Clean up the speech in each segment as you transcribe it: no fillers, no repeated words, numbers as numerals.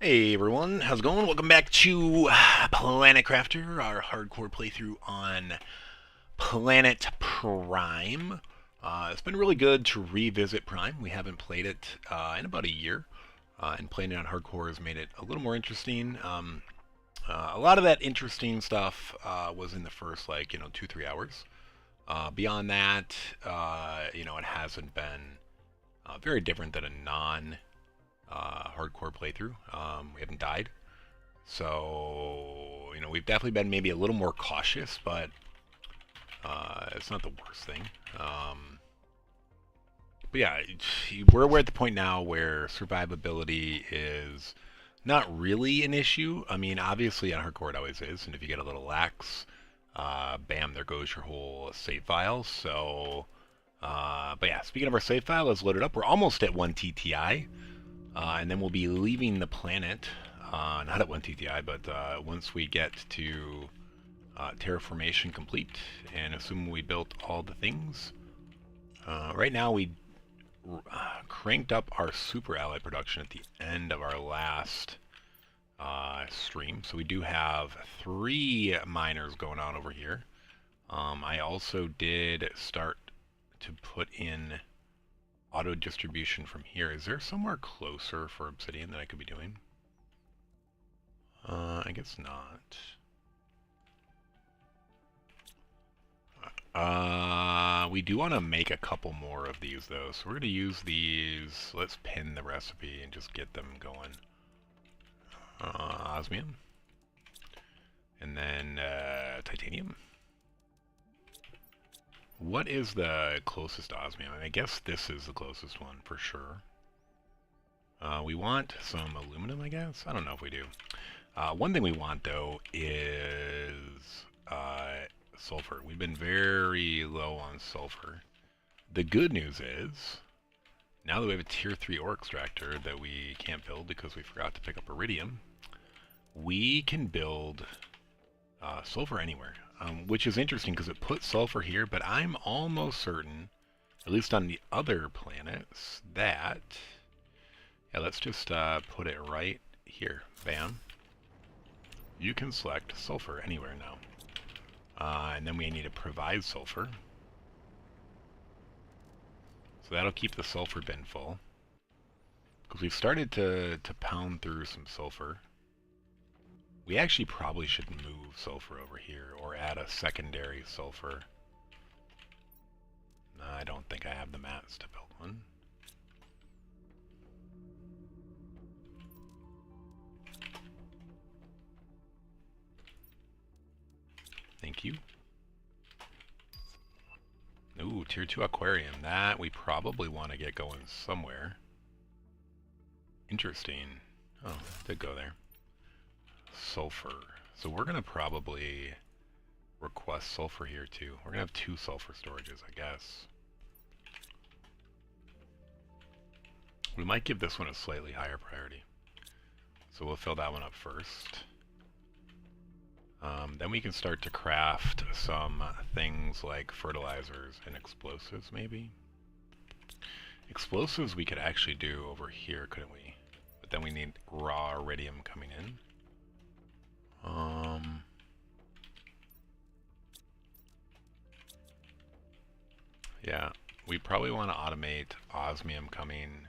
Hey everyone, how's it going? Welcome back to Planet Crafter, our hardcore playthrough on Planet Prime. It's been really good to revisit Prime. We haven't played it in about a year, and playing it on hardcore has made it a little more interesting. A lot of that interesting stuff was in the first, 2-3 hours. Beyond that, it hasn't been very different than a non hardcore playthrough. We haven't died. So, we've definitely been maybe a little more cautious, but it's not the worst thing. But yeah, we're at the point now where survivability is not really an issue. I mean, obviously on hardcore it always is, and if you get a little lax, bam, there goes your whole save file. So, but yeah, speaking of our save file, let's load it up. We're almost at 1 TTI. And then we'll be leaving the planet, not at 1 TTI, but once we get to terraformation complete, and assuming we built all the things. Right now we cranked up our super ally production at the end of our last stream, so we do have 3 miners going on over here. I also did start to put in auto distribution from here. Is there somewhere closer for obsidian that I could be doing? I guess not. We do want to make a couple more of these though, so we're going to use these. Let's pin the recipe and just get them going. Osmium. And then titanium. What is the closest osmium? I guess this is the closest one for sure. We want some aluminum, I guess? I don't know if we do. One thing we want, though, is sulfur. We've been very low on sulfur. The good news is, now that we have a tier 3 ore extractor that we can't build because we forgot to pick up iridium, we can build sulfur anywhere, which is interesting because it puts sulfur here, but I'm almost certain, at least on the other planets, that... Yeah, let's just put it right here. Bam. You can select sulfur anywhere now. And then we need to provide sulfur. So that'll keep the sulfur bin full. Because we've started to pound through some sulfur. We actually probably should move sulfur over here or add a secondary sulfur. I don't think I have the mats to build one. Thank you. Ooh, tier 2 aquarium. That we probably want to get going somewhere. Interesting. Oh, it did go there. Sulfur. So we're going to probably request sulfur here too. We're going to have 2 sulfur storages, I guess. We might give this one a slightly higher priority. So we'll fill that one up first. Then we can start to craft some things like fertilizers and explosives, maybe. Explosives we could actually do over here, couldn't we? But then we need raw iridium coming in. Yeah, we probably want to automate osmium coming.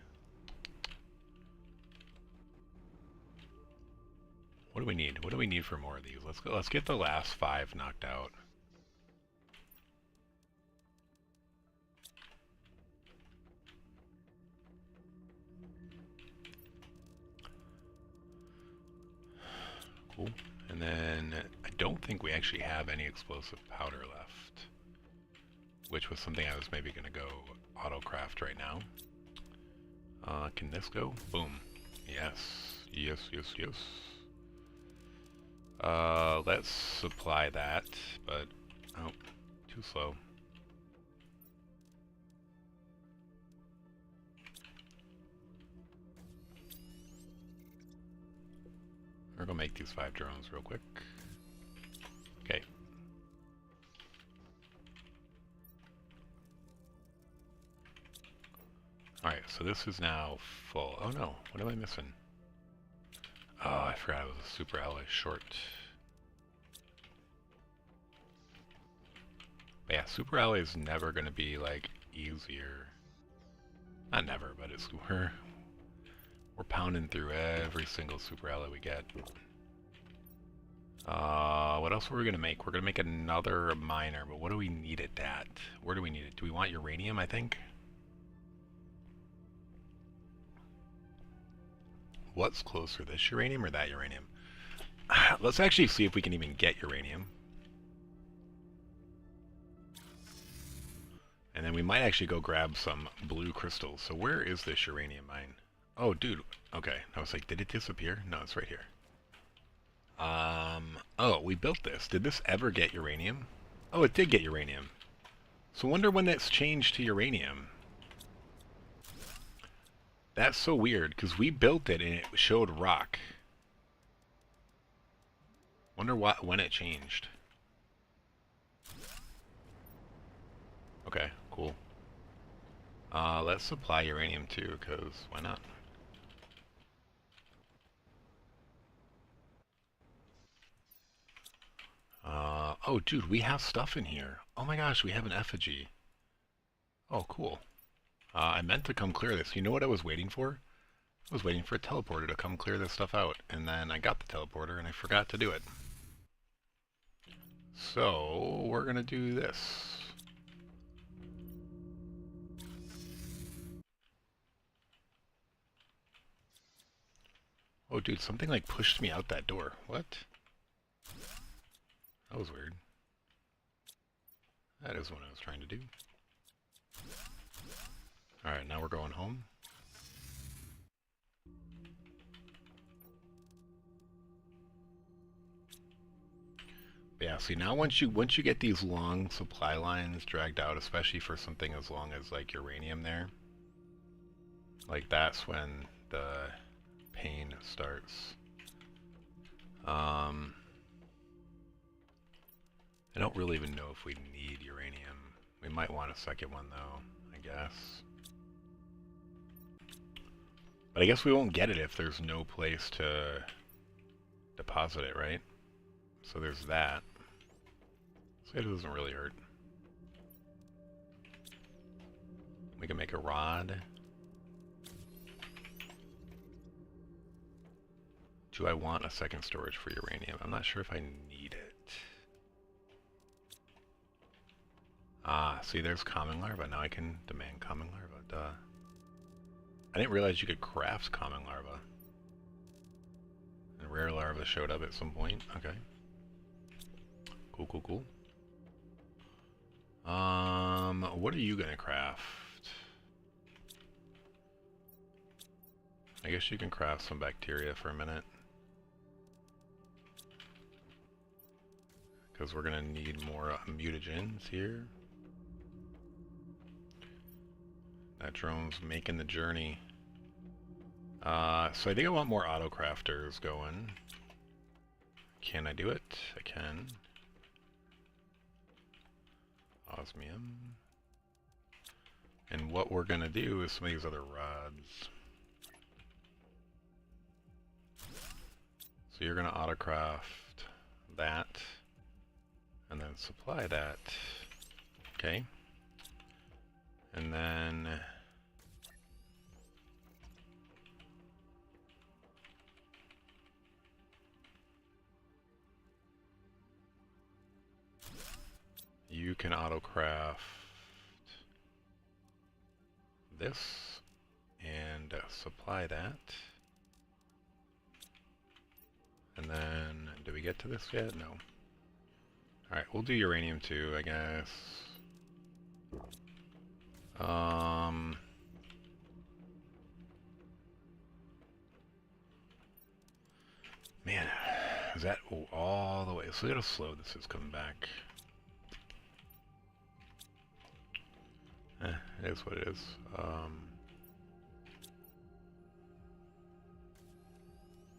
What do we need? What do we need for more of these? Let's get the last 5 knocked out. Cool. And then I don't think we actually have any explosive powder left, which was something I was maybe going to go auto-craft right now. Can this go? Boom. Yes. Yes, yes, yes. Let's supply that, but, oh, too slow. We're gonna make these 5 drones real quick. Okay. Alright, so this is now full. Oh no, what am I missing? I forgot it was a super alloy short. But yeah, super alloy is never going to be like easier. Not never, but it's we're pounding through every single super alloy we get. What else were we going to make? We're going to make another miner, but what do we need it at? Where do we need it? Do we want uranium, I think? What's closer, this uranium or that uranium? Let's actually see if we can even get uranium. And then we might actually go grab some blue crystals. So where is this uranium mine? Oh, dude. Okay. I was like, did it disappear? No, it's right here. Oh, we built this. Did this ever get uranium? Oh, it did get uranium. So wonder when that's changed to uranium. That's so weird, because we built it and it showed rock. Wonder when it changed. Okay, cool. Let's supply uranium too, because why not? Oh, dude, we have stuff in here. Oh my gosh, we have an effigy. Oh, cool. I meant to come clear this. You know what I was waiting for? I was waiting for a teleporter to come clear this stuff out, and then I got the teleporter and I forgot to do it. So, we're gonna do this. Oh, dude, something like pushed me out that door. What? That was weird. That is what I was trying to do. Alright, now we're going home. But yeah, see now once you get these long supply lines dragged out, especially for something as long as like uranium there, like that's when the pain starts. I don't really even know if we need uranium. We might want a second one though, I guess. But I guess we won't get it if there's no place to deposit it, right? So there's that. So it doesn't really hurt. We can make a rod. Do I want a second storage for uranium? I'm not sure if I need it. Ah, see there's common larva. Now I can demand common larva. Duh. I didn't realize you could craft common larva. And rare larva showed up at some point. Okay. Cool, cool, cool. What are you gonna craft? I guess you can craft some bacteria for a minute. Because we're gonna need more mutagens here. That drone's making the journey. So I think I want more auto crafters going. Can I do it? I can. Osmium. And what we're gonna do is some of these other rods. So you're gonna auto craft that and then supply that. Okay. And then you can auto-craft this and supply that. And then, do we get to this yet? No. Alright, we'll do uranium too, I guess. Man, is that all the way? So look how slow this is coming back. It is what it is.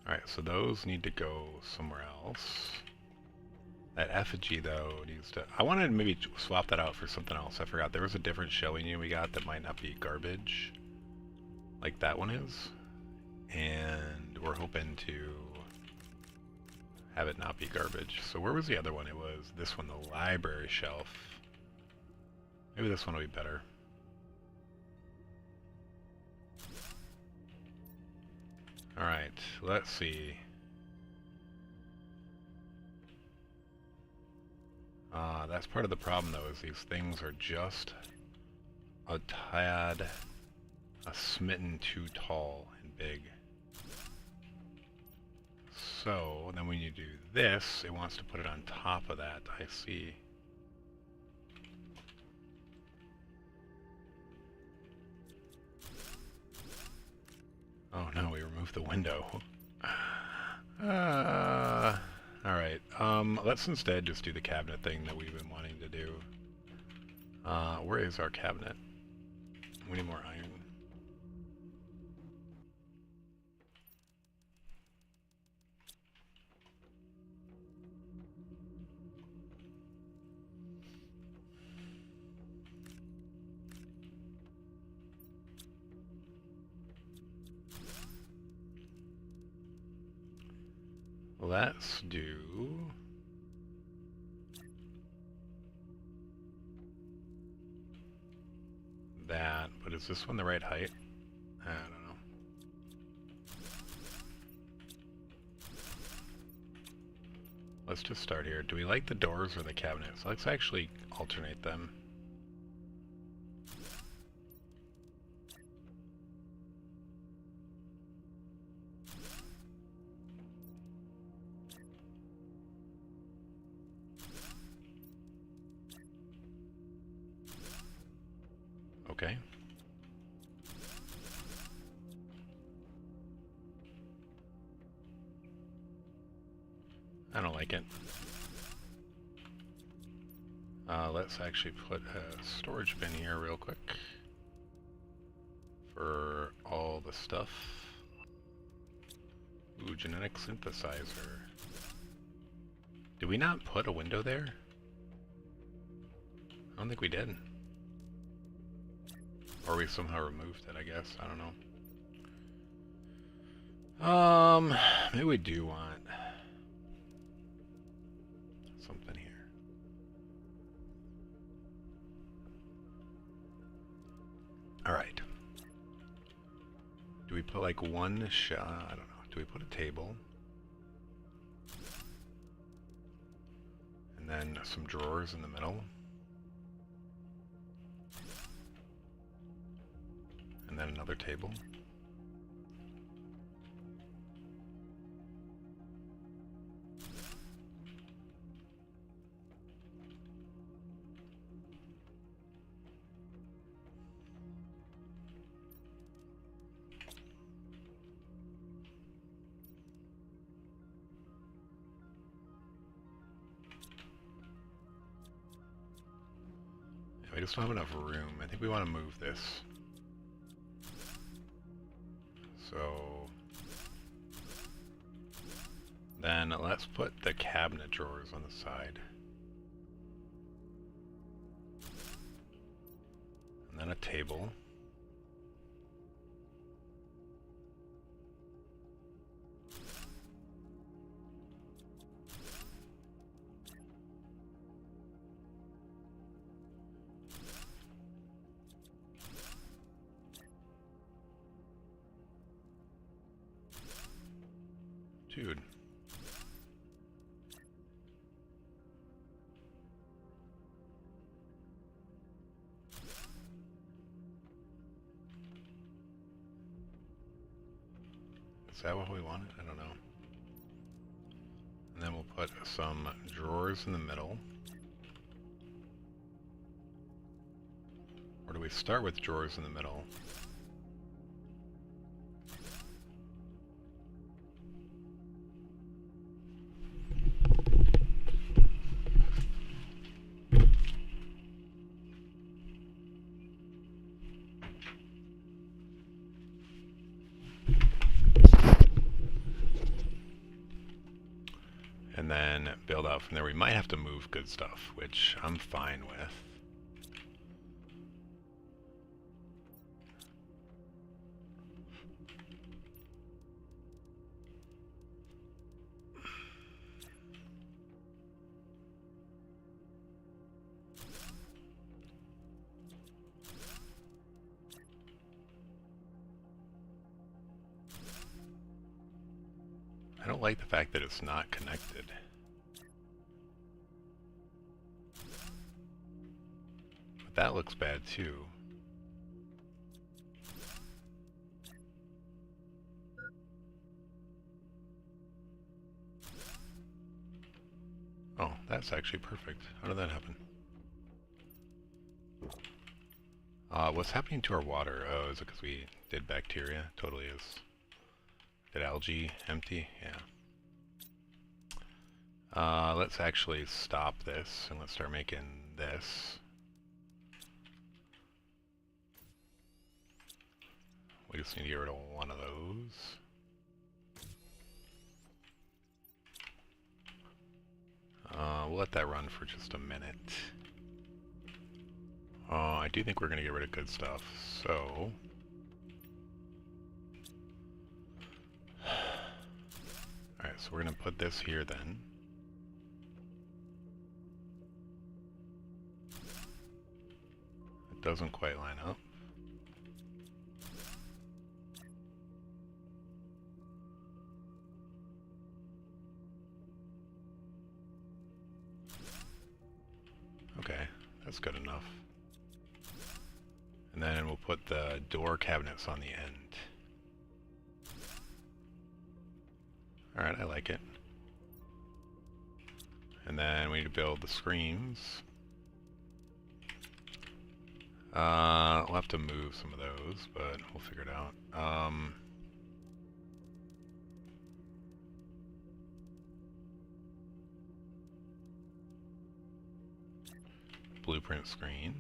Alright, so those need to go somewhere else. That effigy, though, needs to... I wanted to maybe swap that out for something else. I forgot. There was a different shell we got that might not be garbage. Like that one is. And we're hoping to have it not be garbage. So where was the other one? It was this one, the library shelf. Maybe this one will be better. Alright, let's see. That's part of the problem though, is these things are just a tad, a smitten too tall and big. So, then when you do this, it wants to put it on top of that, I see. Oh no, we removed the window. Alright, let's instead just do the cabinet thing that we've been wanting to do. Where is our cabinet? We need more iron. Let's do that, but is this one the right height? I don't know. Let's just start here. Do we like the doors or the cabinets? Let's actually alternate them. Okay. I don't like it. Let's actually put a storage bin here real quick for all the stuff. Ooh, genetic synthesizer. Did we not put a window there? I don't think we did. Or we somehow removed it, I guess. I don't know. Maybe we do want something here. Alright. Do we put like one shot? I don't know. Do we put a table? And then some drawers in the middle? And then another table? We just don't have enough room. I think we want to move this. So then let's put the cabinet drawers on the side. And then a table. Dude. Is that what we wanted? I don't know. And then we'll put some drawers in the middle. Or do we start with drawers in the middle? And then build out from there. We might have to move good stuff, which I'm fine with. I don't like the fact that it's not connected. But that looks bad too. Oh, that's actually perfect. How did that happen? What's happening to our water? Oh, is it because we did bacteria? Totally is. Did algae empty? Yeah. Let's actually stop this and let's start making this. We just need to get rid of one of those. We'll let that run for just a minute. I do think we're going to get rid of good stuff, so... Alright, so we're going to put this here then. It doesn't quite line up. Okay, that's good enough. And then we'll put the door cabinets on the end. Alright, I like it. And then we need to build the screens. We'll have to move some of those, but we'll figure it out. Blueprint screen.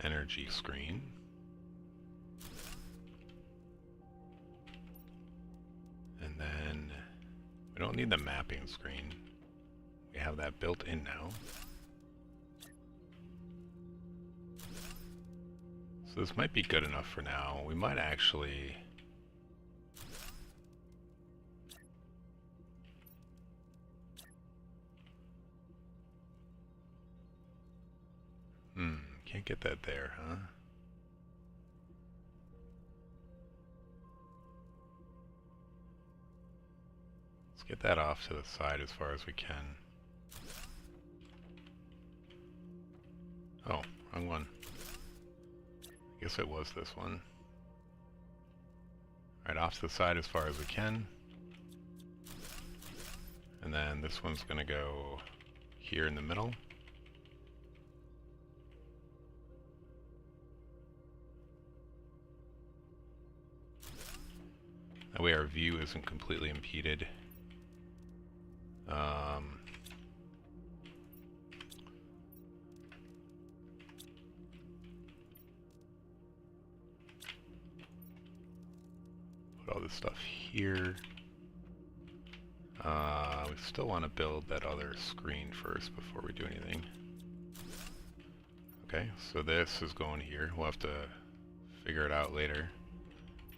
Energy screen. And then we don't need the mapping screen. We have that built in now. So this might be good enough for now. We might actually... Can't get that there, huh? Let's get that off to the side as far as we can. Oh, wrong one. I guess it was this one. Right off to the side as far as we can. And then this one's gonna go here in the middle. That way our view isn't completely impeded. Put all this stuff here. We still want to build that other screen first before we do anything. Okay, so this is going here. We'll have to figure it out later.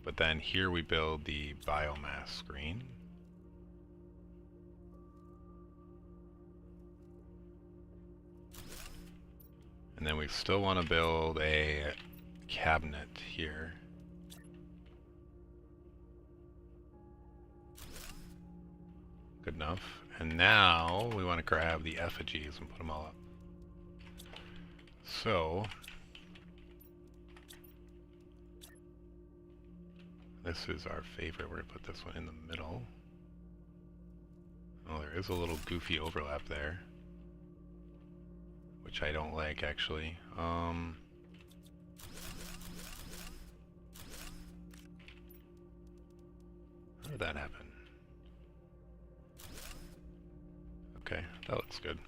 But then here we build the biomass screen. And then we still want to build a cabinet here. Good enough. And now we want to grab the effigies and put them all up. So this is our favorite. We're going to put this one in the middle. Oh, there is a little goofy overlap there, which I don't like, actually. How did that happen? Okay, that looks good.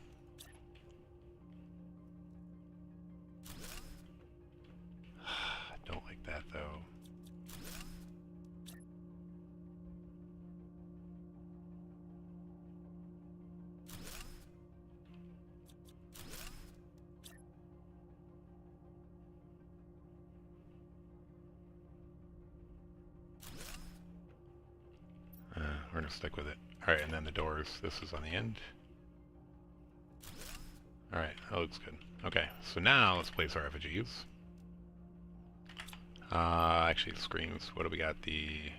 I don't like that, though. We're gonna stick with it. Alright, and then the doors. This is on the end. Alright, that looks good. Okay, so now let's place our effigies. Actually, it screens. What do we got? The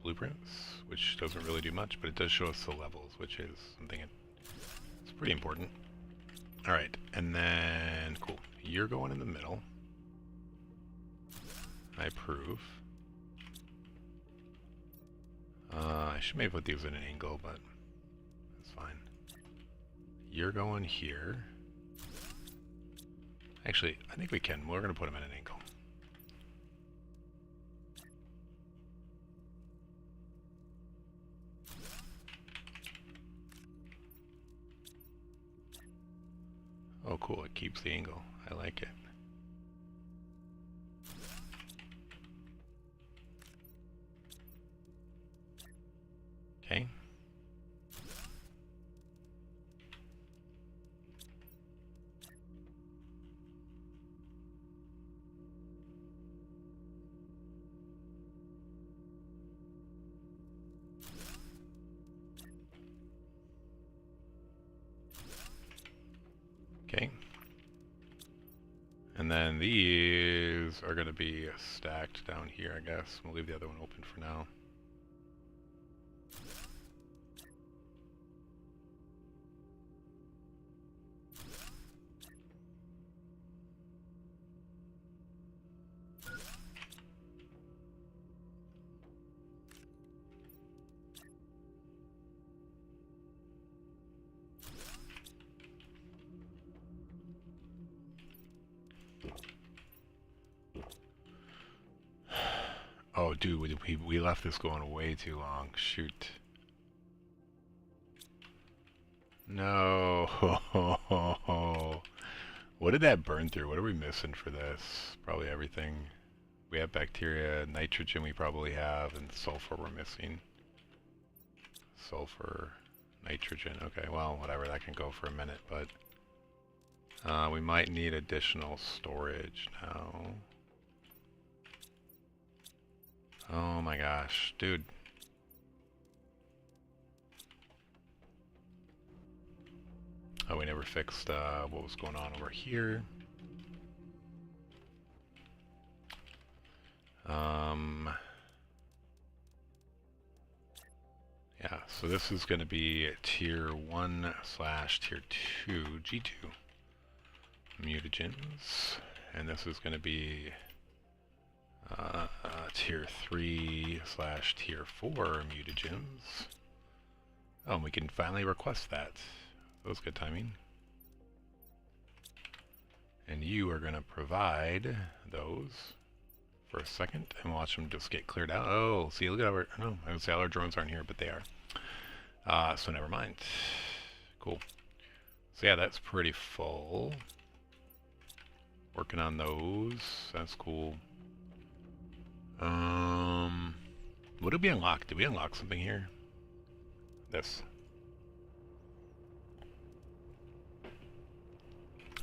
blueprints, which doesn't really do much, but it does show us the levels, which is something it's pretty important. All right, and then cool. You're going in the middle. I approve. I should maybe put these in an angle, but that's fine. You're going here. Actually, I think we can. We're going to put them in an angle. Oh, cool. It keeps the angle. I like it. Okay. Okay. And then these are going to be stacked down here, I guess. We'll leave the other one open for now. Oh, dude, we left this going way too long. Shoot. No. What did that burn through? What are we missing for this? Probably everything. We have bacteria, nitrogen we probably have, and sulfur we're missing. Sulfur, nitrogen. Okay, well, whatever. That can go for a minute, but we might need additional storage now. Oh my gosh, dude. Oh, we never fixed what was going on over here. Yeah, so this is going to be tier 1 / tier 2 G2 mutagens, and this is going to be tier 3 / tier 4 mutagens. Oh, and we can finally request that. That was good timing. And you are going to provide those for a second and watch them just get cleared out. Oh, see, look at our, no, I would say all our drones aren't here, but they are. So never mind. Cool. So yeah, that's pretty full. Working on those. That's cool. What did we unlock? Did we unlock something here? This.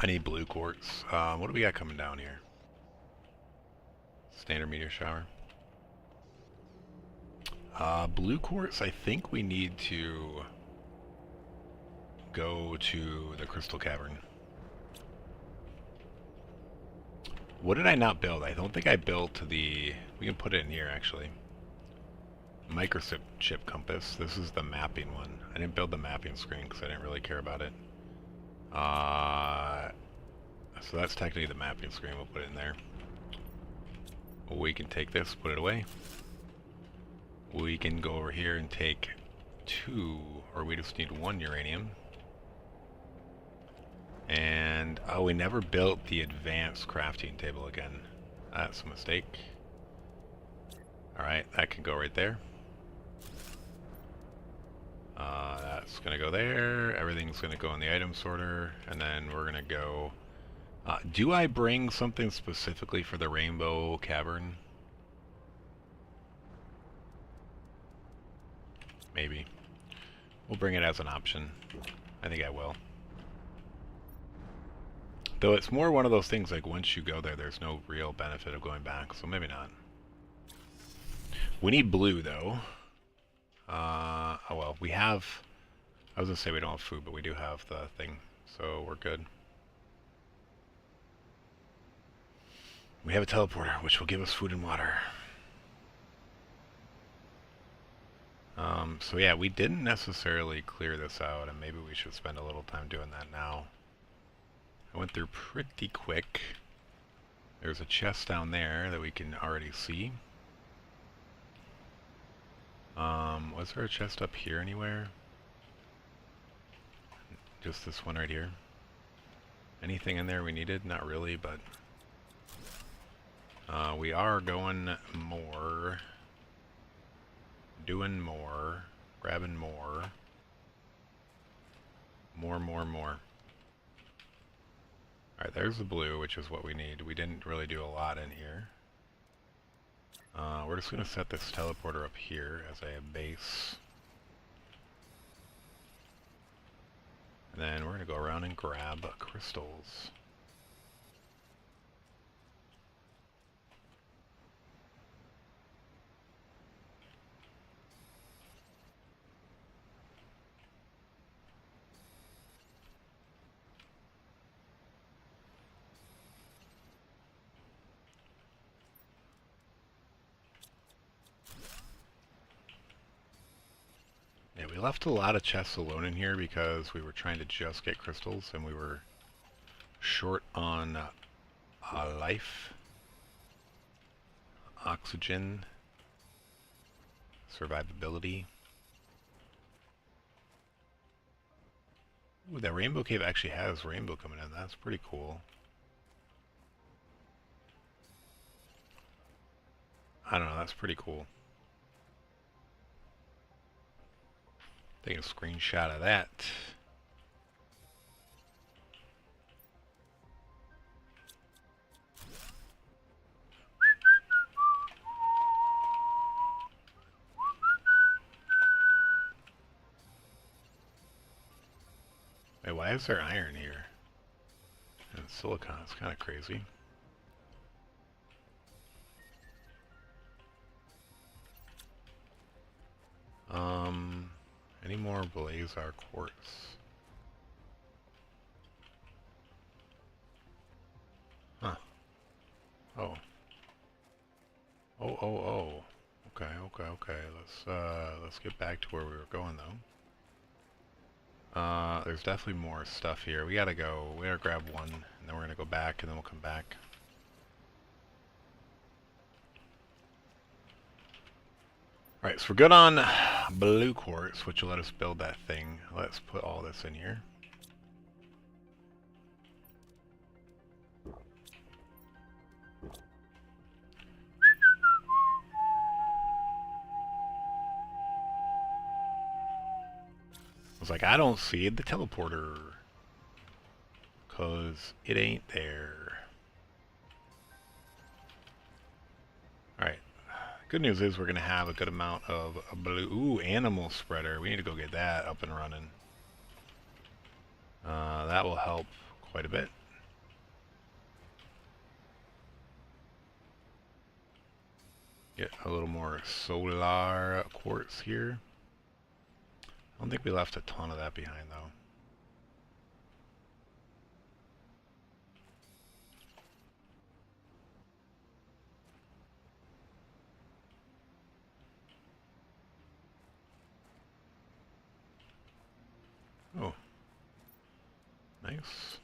I need blue quartz. What do we got coming down here? Standard meteor shower. Blue quartz, I think we need to go to the crystal cavern. What did I not build? I don't think I built the... We can put it in here, actually. Microchip compass. This is the mapping one. I didn't build the mapping screen because I didn't really care about it. So that's technically the mapping screen. We'll put it in there. We can take this, put it away. We can go over here and take 2, or we just need 1 uranium. And, oh, we never built the advanced crafting table again. That's a mistake. Alright, that can go right there. That's going to go there. Everything's going to go in the item sorter. And then we're going to go... do I bring something specifically for the Rainbow Cavern? Maybe. We'll bring it as an option. I think I will. Though it's more one of those things like once you go there, there's no real benefit of going back, so maybe not. We need blue, though. Oh well, we have... I was going to say we don't have food, but we do have the thing, so we're good. We have a teleporter, which will give us food and water. So yeah, we didn't necessarily clear this out, and maybe we should spend a little time doing that now. I went through pretty quick. There's a chest down there that we can already see. Was there a chest up here anywhere? Just this one right here. Anything in there we needed? Not really, but we are going more. Doing more. Grabbing more. More. Alright, there's the blue, which is what we need. We didn't really do a lot in here. We're just going to set this teleporter up here as a base. And then we're going to go around and grab crystals. Yeah, we left a lot of chests alone in here because we were trying to just get crystals and we were short on life, oxygen, survivability. Ooh, that rainbow cave actually has rainbow coming in. That's pretty cool. I don't know, that's pretty cool. Take a screenshot of that. Wait, why is there iron here? And silicon, it's kind of crazy. Any more Blazar quartz? Huh. Oh. Oh. Okay. Let's get back to where we were going though. There's definitely more stuff here. We gotta go. We gotta grab one, and then we're gonna go back, and then we'll come back. Alright, so we're good on blue quartz, which will let us build that thing. Let's put all this in here. I was like, I don't see the teleporter. Because it ain't there. Alright. Good news is we're going to have a good amount of blue. Ooh, animal spreader. We need to go get that up and running. That will help quite a bit. Get a little more solar quartz here. I don't think we left a ton of that behind though. Oh. Nice.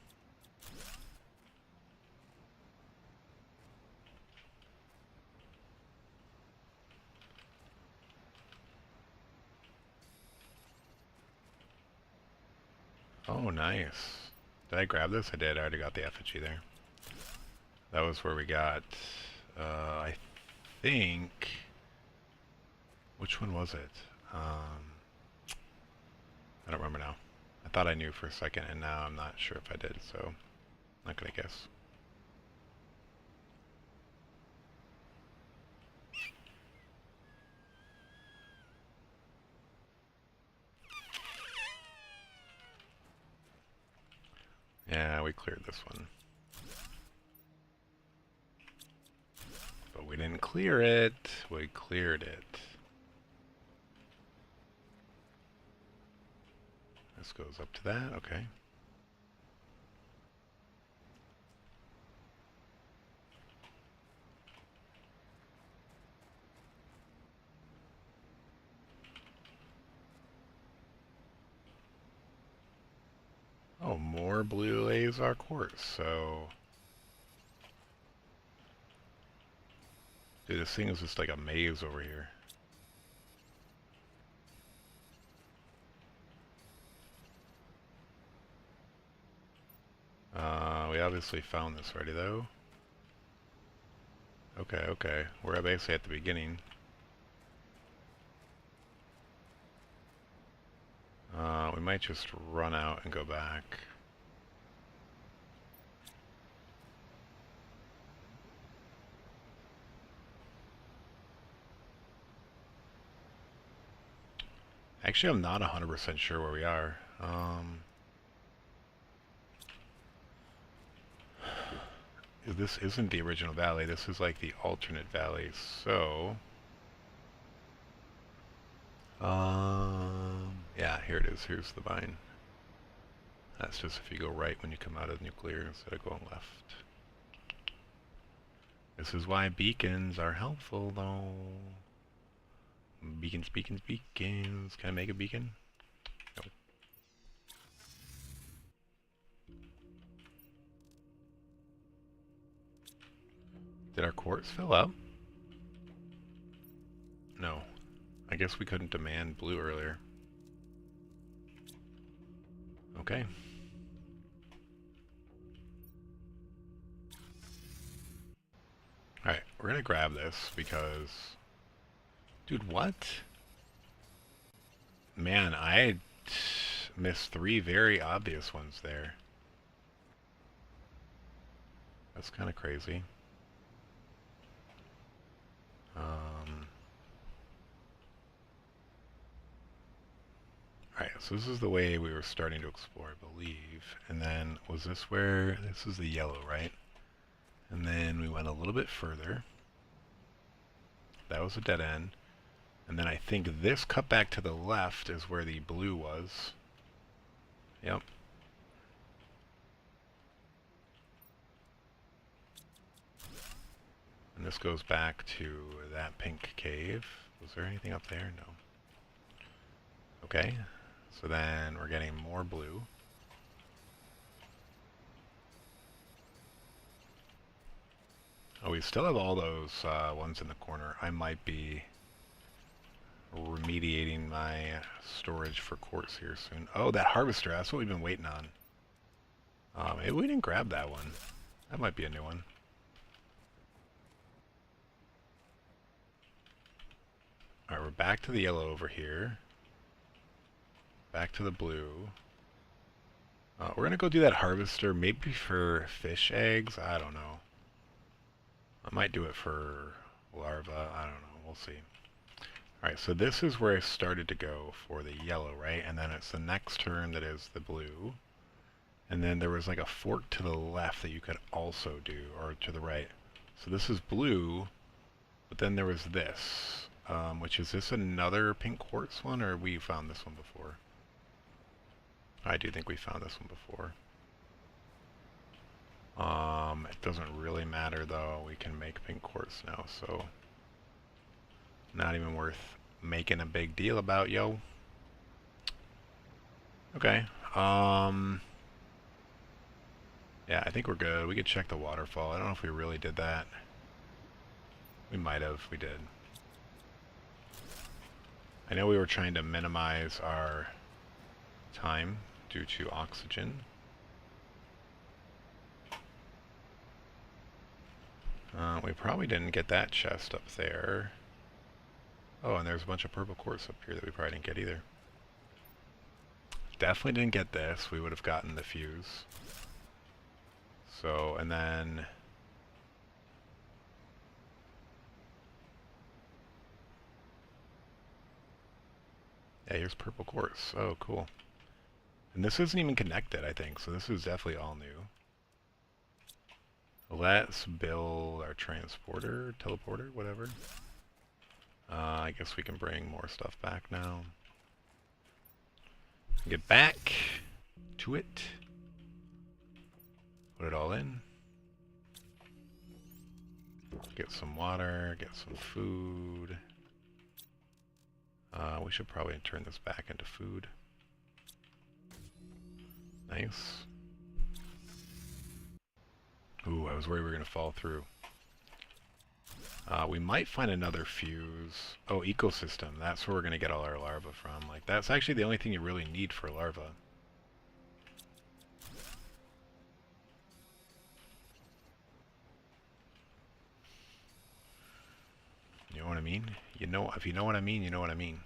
Oh, nice. Did I grab this? I did. I already got the effigy there. That was where we got, I think... Which one was it? I don't remember now. I thought I knew for a second, and now I'm not sure if I did, so I'm not gonna guess. Yeah, we cleared this one. But we didn't clear it. We cleared it. This goes up to that, okay. blue lays our quartz, so... Dude, this thing is just like a maze over here. We obviously found this already, though. Okay, okay. We're basically at the beginning. We might just run out and go back. Actually, I'm not 100% sure where we are. This isn't the original valley. This is like the alternate valley. So, yeah, here it is. Here's the vine. That's just if you go right when you come out of nuclear instead of going left. This is why beacons are helpful, though. Beacons, beacons, beacons. Can I make a beacon? No. Did our quartz fill up? No. I guess we couldn't demand blue earlier. Okay. Alright, we're gonna grab this because... Dude, what? Man, I missed 3 very obvious ones there. That's kind of crazy. Alright, so this is the way we were starting to explore, I believe. And then, was this where... This is the yellow, right? And then we went a little bit further. That was a dead end. And then I think this cut back to the left is where the blue was. Yep. And this goes back to that pink cave. Was there anything up there? No. Okay. So then we're getting more blue. Oh, we still have all those ones in the corner. I might be remediating my storage for quartz here soon. Oh, that harvester. That's what we've been waiting on. Maybe we didn't grab that one. That might be a new one. Alright, we're back to the yellow over here. Back to the blue. We're gonna go do that harvester, maybe for fish eggs. I don't know. I might do it for larvae. I don't know. We'll see. Alright, so this is where I started to go for the yellow, right? And then it's the next turn that is the blue. And then there was like a fork to the left that you could also do, or to the right. So this is blue, but then there was this, which is this another pink quartz one, or we found this one before? I do think we found this one before. It doesn't really matter though, we can make pink quartz now, so not even worth making a big deal about, yo. Okay, yeah, I think we're good. We could check the waterfall. I don't know if we really did that. We might have, we did. I know we were trying to minimize our time due to oxygen. We probably didn't get that chest up there. Oh, and there's a bunch of purple quartz up here that we probably didn't get either. Definitely didn't get this. We would have gotten the fuse. So, and then... Yeah, here's purple quartz. Oh, cool. And this isn't even connected, I think, so this is definitely all new. Let's build our transporter, teleporter, whatever. I guess we can bring more stuff back now. Get back to it. Put it all in. Get some water, get some food. We should probably turn this back into food. Nice. Ooh, I was worried we were going to fall through. We might find another fuse. Oh, ecosystem. That's where we're going to get all our larvae from. Like, that's actually the only thing you really need for larvae. You know what I mean? You know, if you know what I mean, you know what I mean.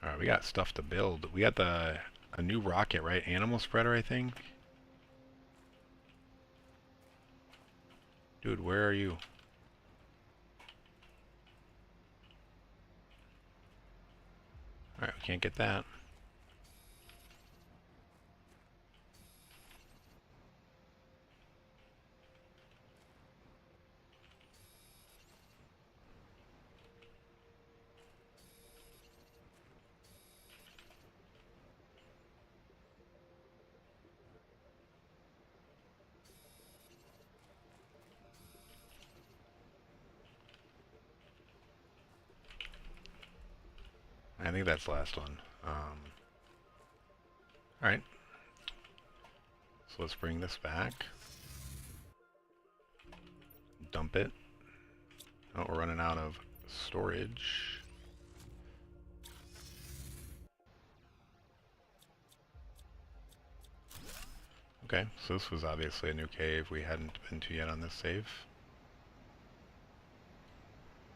Alright, we got stuff to build. We got a new rocket, right? Animal spreader, I think? Dude, where are you? Alright, we can't get that. I think that's the last one. Alright. So let's bring this back. Dump it. Oh, we're running out of storage. Okay, so this was obviously a new cave we hadn't been to yet on this save.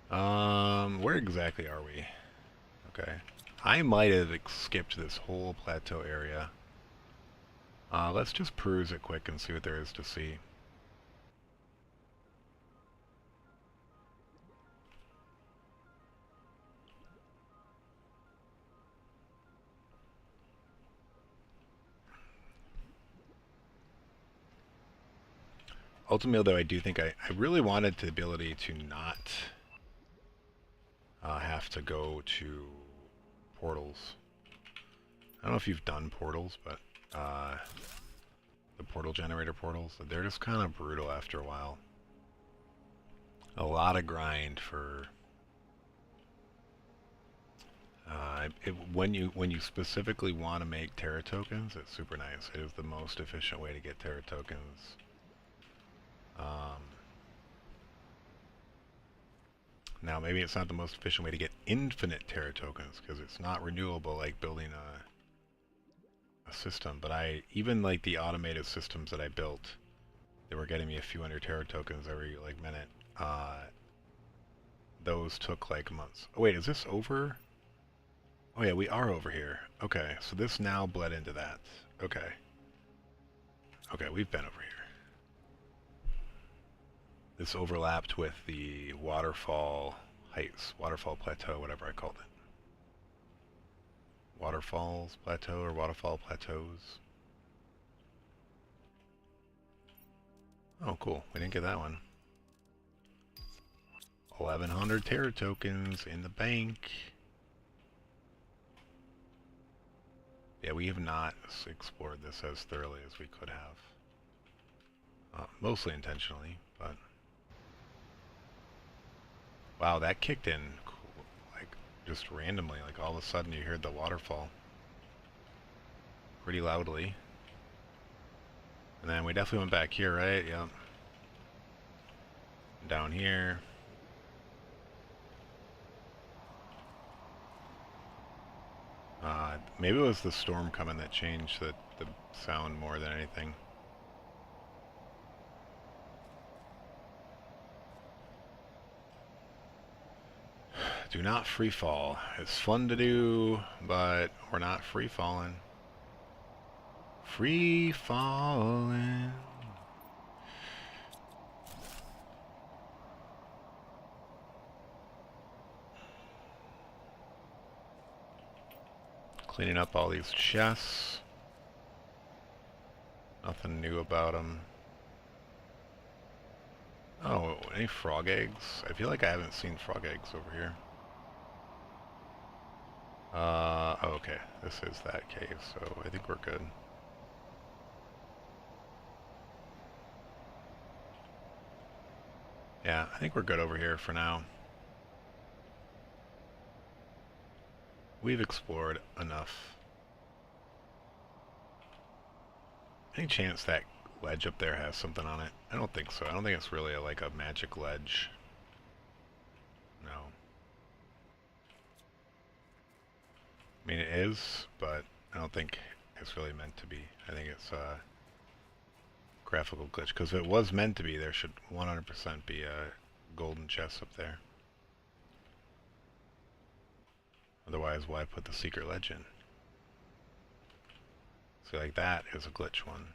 Where exactly are we? Okay. I might have skipped this whole plateau area. Let's just peruse it quick and see what there is to see. Ultimately, though, I do think I really wanted the ability to not have to go to portals. I don't know if you've done portals, but the portal generator portals, they're just kind of brutal after a while. A lot of grind for when you specifically want to make Terra tokens, it's super nice. It is the most efficient way to get Terra tokens. Now maybe it's not the most efficient way to get infinite Terra tokens because it's not renewable like building a system. But even like the automated systems that I built, they were getting me a few hundred Terra tokens every like minute. Those took like months. Oh wait, is this over? Oh yeah, we are over here. Okay, so this now bled into that. Okay. Okay, we've been over here. This overlapped with the waterfall heights, waterfall plateau, whatever I called it. Waterfalls plateau or waterfall plateaus. Oh, cool. We didn't get that one. 1,100 Terra tokens in the bank. Yeah, we have not explored this as thoroughly as we could have. Mostly intentionally, but... Wow, that kicked in, like, just randomly. Like, all of a sudden you heard the waterfall. Pretty loudly. And then we definitely went back here, right? Yep. Down here. Maybe it was the storm coming that changed the sound more than anything. Do not free fall. It's fun to do, but we're not free falling. Free falling. Cleaning up all these chests. Nothing new about them. Oh, any frog eggs? I feel like I haven't seen frog eggs over here. Oh, okay. This is that cave, so I think we're good. Yeah, I think we're good over here for now. We've explored enough. Any chance that ledge up there has something on it? I don't think so. I don't think it's really like a magic ledge. No. I mean, it is, but I don't think it's really meant to be. I think it's a graphical glitch. Because if it was meant to be, there should 100% be a golden chest up there. Otherwise, why put the secret ledge in? So like that is a glitch one.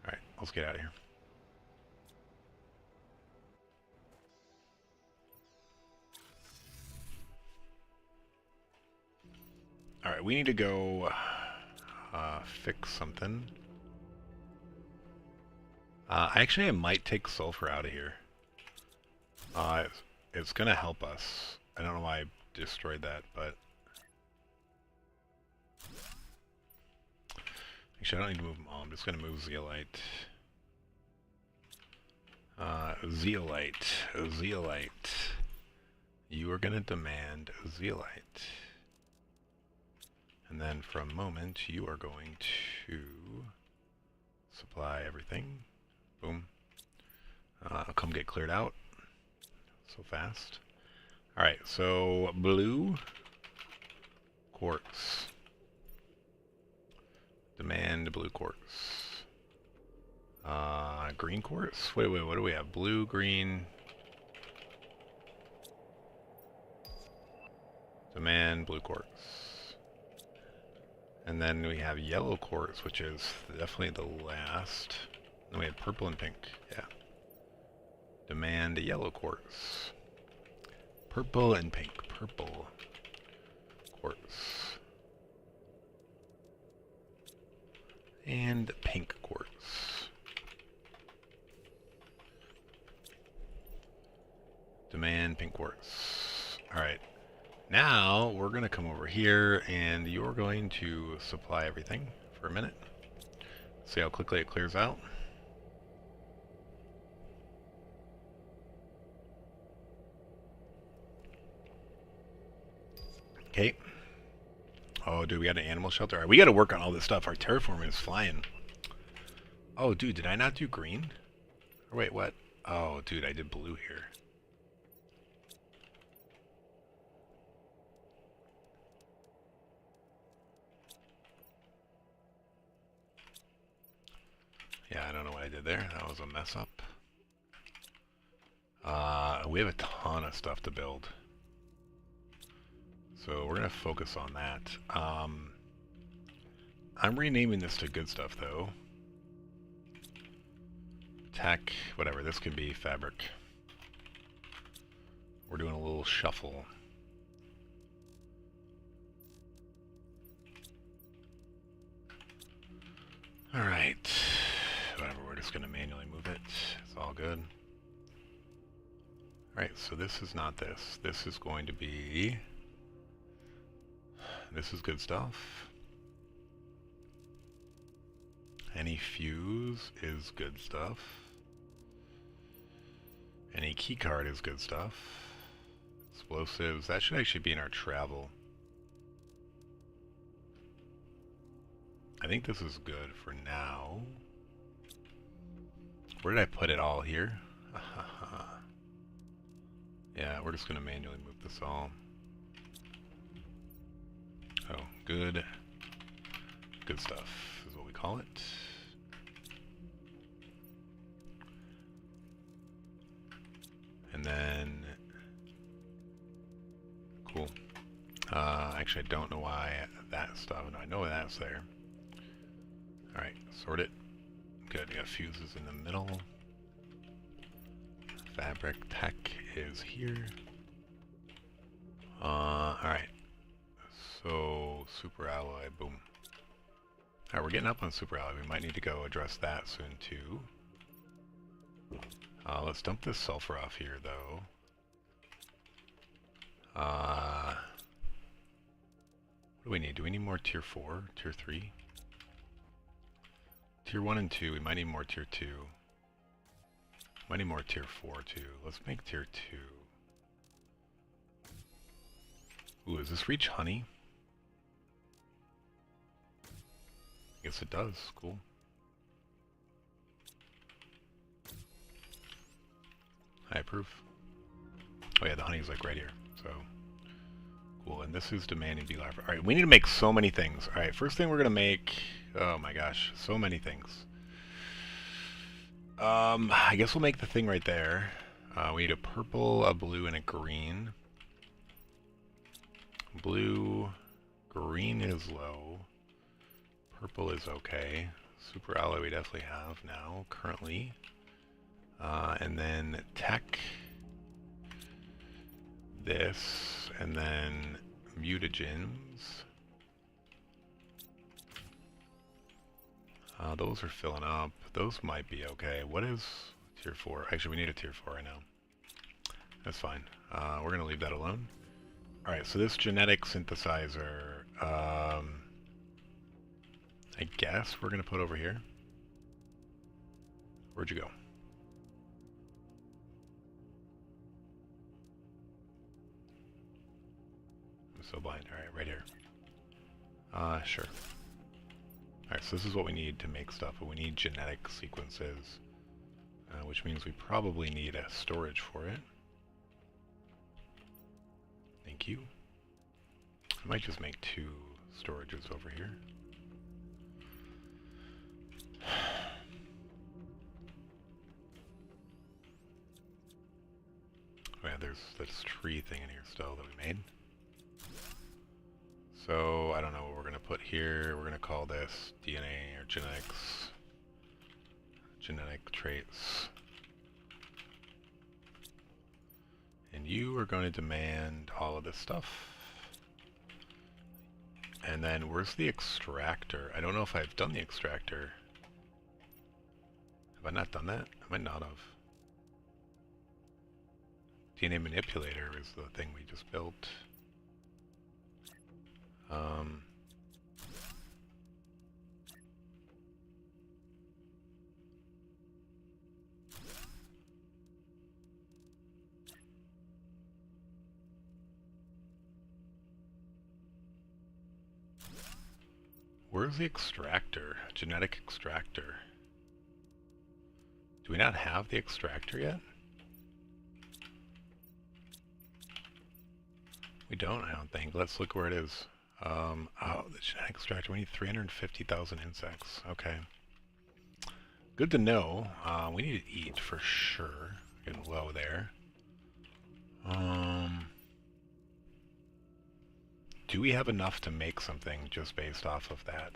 Alright, let's get out of here. Alright, we need to go fix something. Actually, I might take sulfur out of here. It's gonna help us. I don't know why I destroyed that, but... Actually, I don't need to move them all. I'm just gonna move Zeolite. Zeolite. You are gonna demand Zeolite. And then for a moment, you are going to supply everything. Boom. Come get cleared out. So fast. Alright, so blue quartz. Demand blue quartz. Green quartz? Wait, what do we have? Blue, green. Demand blue quartz. And then we have yellow quartz, which is definitely the last. Then we have purple and pink. Yeah. Demand a yellow quartz. Purple and pink. Purple quartz. And pink quartz. Demand pink quartz. Alright. Now we're going to come over here and you're going to supply everything for a minute. See how quickly it clears out. Okay. Oh, dude, we got an animal shelter. All right, we got to work on all this stuff. Our terraforming is flying. Oh, dude, did I not do green? Or wait, what? Oh, dude, I did blue here. Yeah, I don't know what I did there. That was a mess up. We have a ton of stuff to build. So we're going to focus on that. I'm renaming this to good stuff, though. Tech, whatever. This can be fabric. We're doing a little shuffle. Alright. Whatever, we're just going to manually move it. It's all good. Alright, so this is not this. This is going to be... This is good stuff. Any fuse is good stuff. Any keycard is good stuff. Explosives, that should actually be in our travel. I think this is good for now. Where did I put it all here? Yeah, we're just going to manually move this all. Oh, good. Good stuff is what we call it. And then... Cool. Actually, I don't know why that stuff... No, I know that's there. Alright, sort it. Good, we got fuses in the middle. Fabric tech is here. Alright. So, super alloy, boom. Alright, we're getting up on super alloy. We might need to go address that soon, too. Let's dump this sulfur off here, though. What do we need? Do we need more tier 4? Tier 3? Tier 1 and 2. We might need more tier 2. Might need more tier 4, too. Let's make tier 2. Ooh, does this reach honey? Guess it does. Cool. I approve. Oh yeah, the honey's like right here. So cool. And this is demanding bee larva. All right, we need to make so many things. All right, first thing we're gonna make. Oh my gosh, so many things. I guess we'll make the thing right there. We need a purple, a blue, and a green. Blue, green is low. Purple is okay. Super alloy we definitely have now, currently. And then tech, this, and then mutagens. Those are filling up. Those might be okay. What is tier 4? Actually, we need a tier 4 right now. That's fine. We're going to leave that alone. Alright, so this genetic synthesizer, I guess we're going to put over here. Where'd you go? I'm so blind. Alright, right here. Sure. Alright, so this is what we need to make stuff, but we need genetic sequences, which means we probably need a storage for it. Thank you. I might just make 2 storages over here. Oh yeah, there's this tree thing in here still that we made. So, I don't know what we're going to put here. We're going to call this DNA or genetics. Genetic traits. And you are going to demand all of this stuff. And then where's the extractor? I don't know if I've done the extractor. Have I not done that? I might not have. DNA manipulator is the thing we just built. Where's the extractor? Genetic extractor. Do we not have the extractor yet? We don't, I don't think. Let's look where it is. Oh, the genetic extractor. We need 350,000 insects. Okay. Good to know. We need to eat for sure. Getting low there. Do we have enough to make something just based off of that?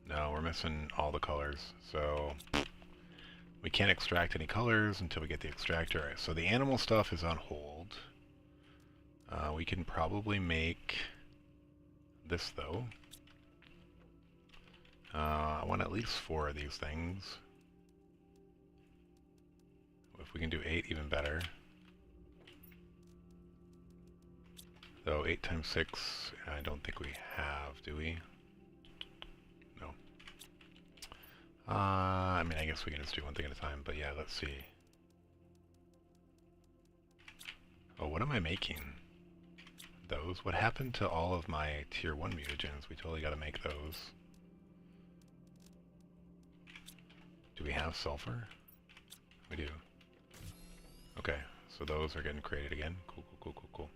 No, we're missing all the colors. So we can't extract any colors until we get the extractor. Right, so the animal stuff is on hold. We can probably make this though. I want at least 4 of these things. If we can do 8, even better. So 8 times 6, I don't think we have, do we? No. I mean, I guess we can just do one thing at a time, but yeah, let's see. Oh, what am I making? Those? What happened to all of my tier 1 mutagens? We totally gotta make those. Do we have sulfur? We do. Okay, so those are getting created again. Cool, cool, cool, cool, cool.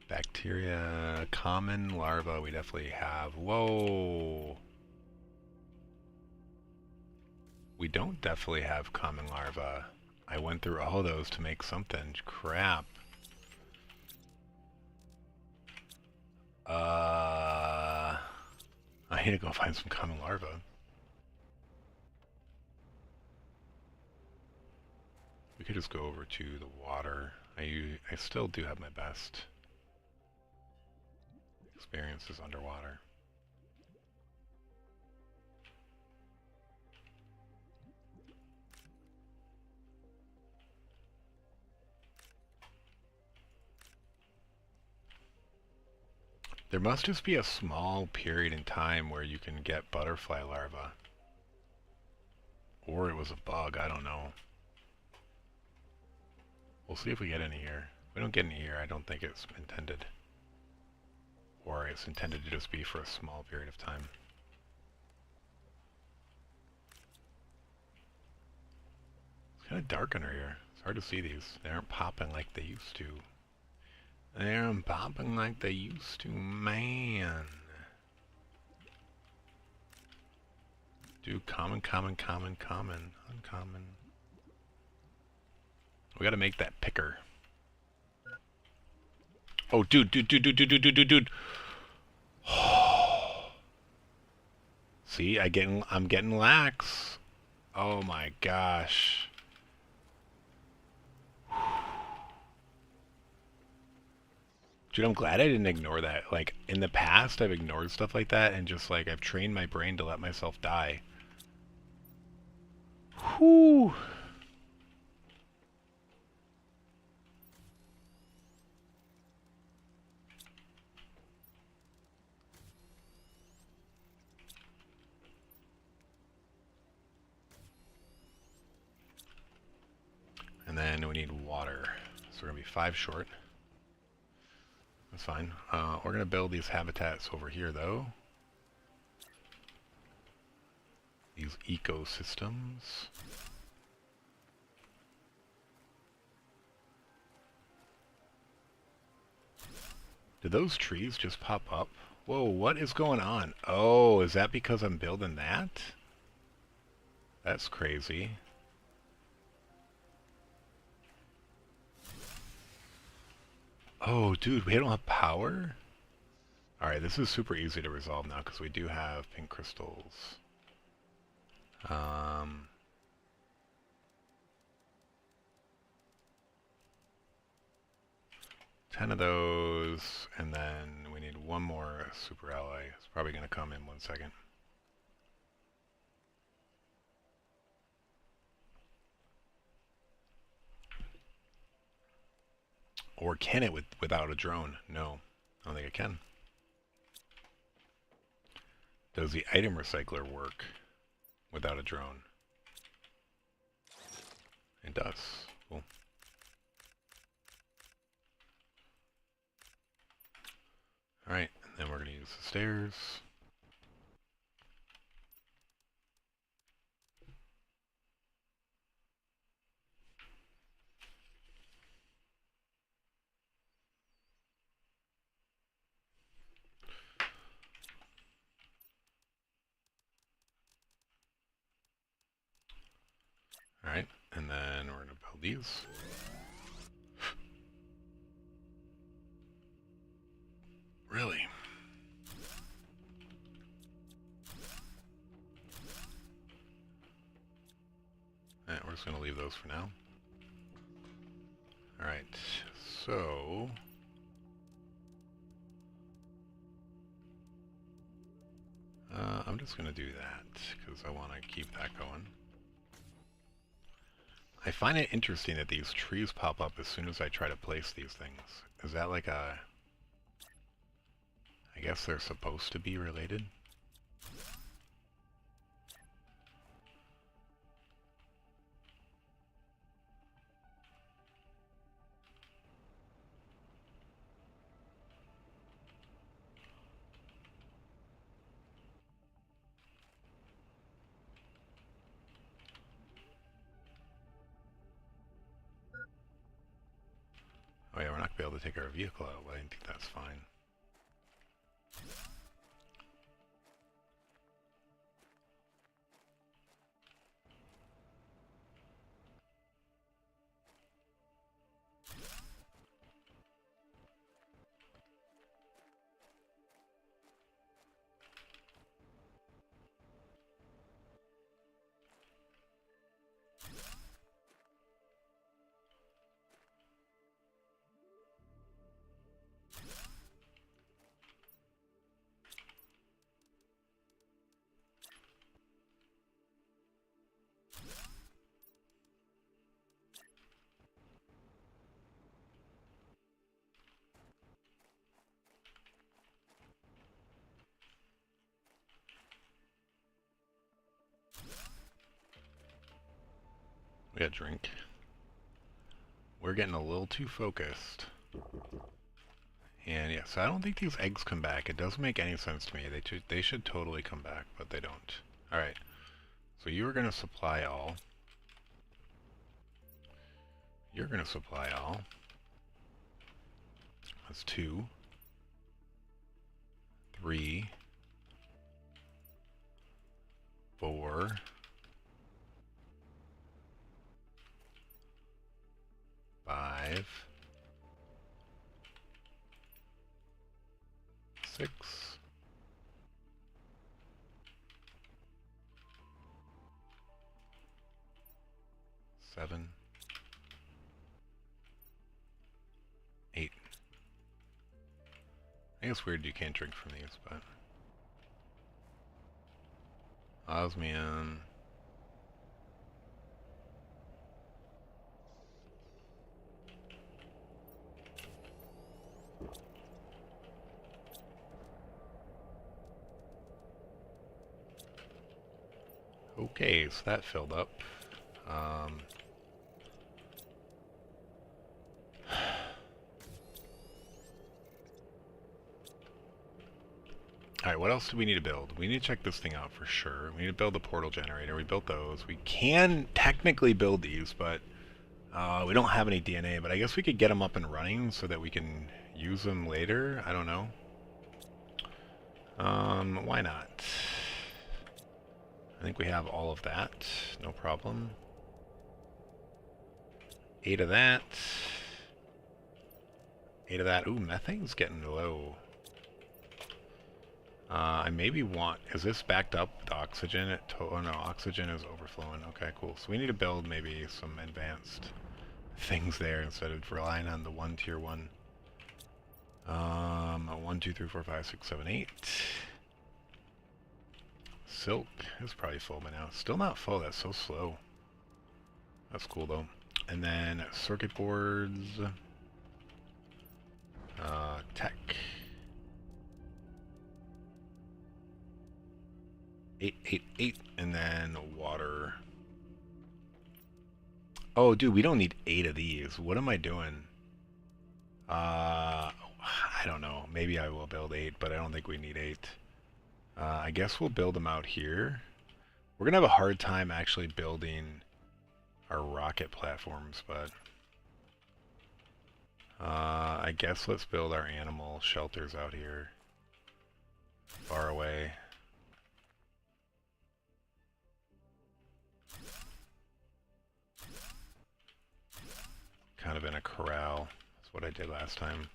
Bacteria, common larva, we definitely have. Whoa! We don't definitely have common larva. I went through all those to make something. Crap. I need to go find some common larva. We could just go over to the water. I still do have my best experiences underwater. There must just be a small period in time where you can get butterfly larvae. Or it was a bug, I don't know. We'll see if we get any here. We we don't get in here, I don't think it's intended. Or it's intended to just be for a small period of time. It's kind of dark under here. It's hard to see these. They aren't popping like they used to. They aren't popping like they used to, man. Do common, common, common, common, uncommon. We gotta make that picker. Oh, dude. See, I'm getting lax. Oh my gosh. Dude, I'm glad I didn't ignore that. Like, in the past, I've ignored stuff like that and just, like, I've trained my brain to let myself die. Whew. And then we need water. So we're going to be 5 short. That's fine. We're going to build these habitats over here, though. These ecosystems. Did those trees just pop up? Whoa, what is going on? Oh, is that because I'm building that? That's crazy. Oh, dude, we don't have power? Alright, this is super easy to resolve now because we do have pink crystals. 10 of those, and then we need one more super ally. It's probably going to come in 1 second. Or can it without a drone? No, I don't think it can. Does the item recycler work without a drone? It does. Cool. Alright, and then we're going to use the stairs. Alright, and then we're going to build these. Really? Alright, we're just going to leave those for now. Alright, so... I'm just going to do that, because I want to keep that going. I find it interesting that these trees pop up as soon as I try to place these things. Is that like a... I guess they're supposed to be related? Oh yeah, we're not going to be able to take our vehicle out, but I think that's fine. We got drink. We're getting a little too focused. And yeah, so I don't think these eggs come back. It doesn't make any sense to me. They should totally come back, but they don't. Alright, so you are going to supply all. You're going to supply all. That's 2, 3, 4, 5, 6, 7, 8. I think it's weird you can't drink from these, but osmium. Okay, so that filled up. Alright, what else do we need to build? We need to check this thing out for sure. We need to build the portal generator. We built those. We can technically build these, but we don't have any DNA. But I guess we could get them up and running so that we can use them later. I don't know. Why not? I think we have all of that. No problem. 8 of that. 8 of that. Ooh, methane's getting low. I maybe want... Is this backed up with oxygen? Oh no, oxygen is overflowing. Okay, cool. So we need to build maybe some advanced things there instead of relying on the one tier 1. 1, 2, 3, 4, 5, 6, 7, 8. Silk is probably full by now. Still not full. That's so slow. That's cool though. And then circuit boards. Tech. 8, 8, 8, and then water. Oh, dude, we don't need 8 of these. What am I doing? I don't know. Maybe I will build 8, but I don't think we need 8. I guess we'll build them out here. We're gonna have a hard time actually building our rocket platforms, but I guess let's build our animal shelters out here, far away. Kind of in a corral. That's what I did last time.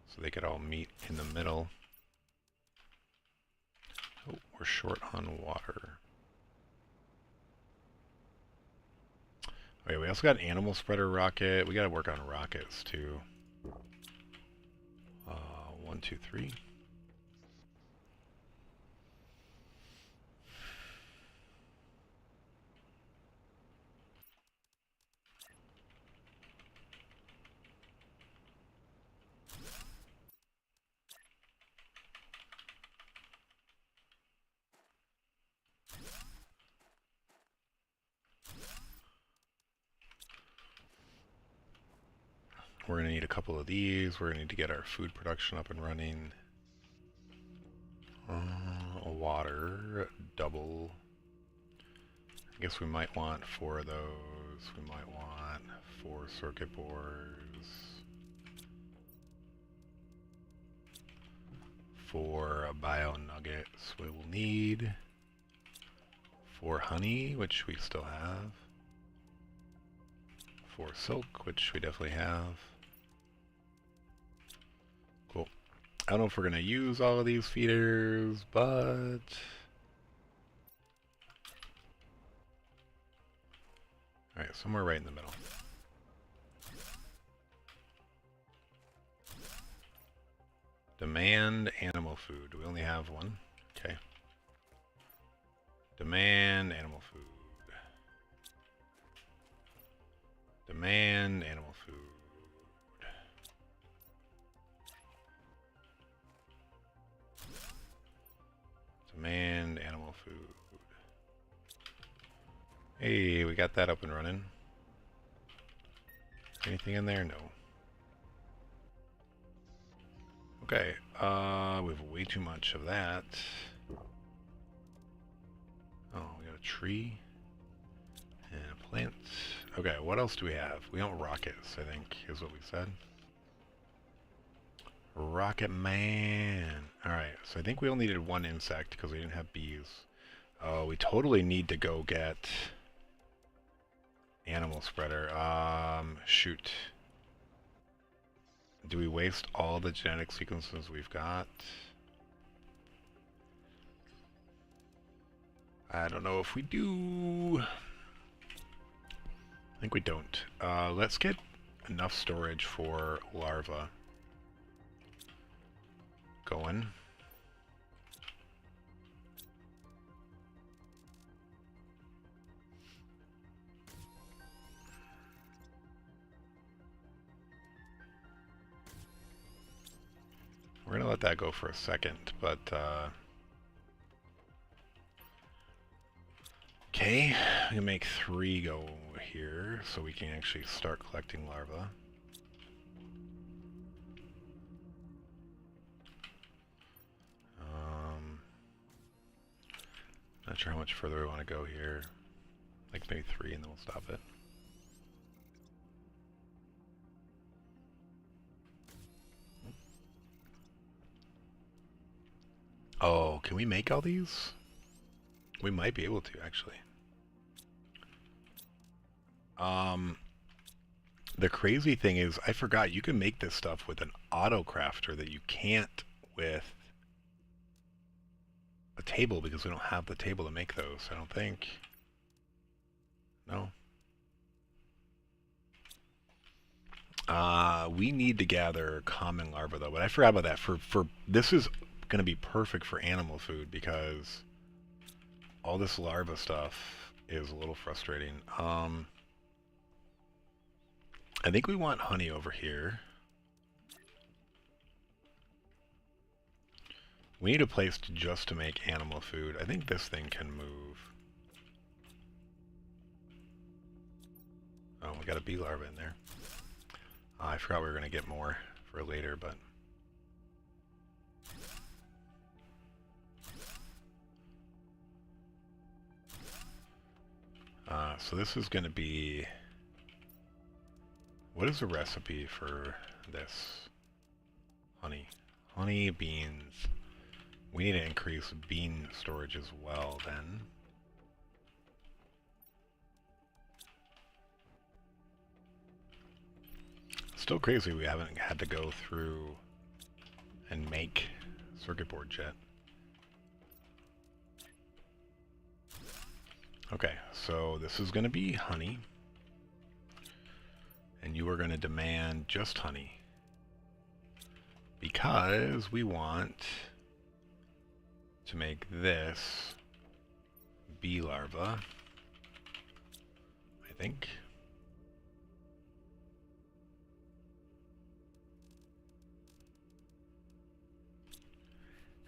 So they could all meet in the middle. Oh, we're short on water. Okay, we also got animal spreader rocket. We gotta work on rockets too. 1, 2, 3. We're going to need a couple of these. We're going to need to get our food production up and running. Water, double. I guess we might want 4 of those. We might want 4 circuit boards. 4 bio nuggets we will need. 4 honey, which we still have. 4 silk, which we definitely have. Cool. I don't know if we're going to use all of these feeders, but... Alright, somewhere right in the middle. Demand animal food. We only have 1. Okay. Demand animal food. Demand animal food. Demand animal food. Hey, we got that up and running. Anything in there? No. Okay, we have way too much of that. Oh, we got a tree and a plant. Okay, what else do we have? We want rockets, I think, is what we said. Rocket Man. Alright, so I think we only needed one insect because we didn't have bees. Oh, we totally need to go get animal spreader. Shoot. Do we waste all the genetic sequences we've got? I don't know if we do. I think we don't. Let's get enough storage for larvae going. We're going to let that go for a second, but okay, we can make 3 go here so we can actually start collecting larvae. Not sure how much further we want to go here. Like maybe 3 and then we'll stop it. Oh, can we make all these? We might be able to, actually. The crazy thing is, I forgot you can make this stuff with an auto crafter that you can't with a table because we don't have the table to make those, I don't think. No. We need to gather common larvae though, but I forgot about that. For this is going to be perfect for animal food because all this larva stuff is a little frustrating. I think we want honey over here. We need a place just to make animal food. I think this thing can move. Oh, we got a bee larva in there. I forgot we were going to get more for later, but... so this is going to be... What is the recipe for this? Honey. Honey, beans. We need to increase bean storage as well, then. Still crazy we haven't had to go through and make circuit boards yet. Okay, so this is going to be honey. And you are going to demand just honey. Because we want to make this bee larva, I think.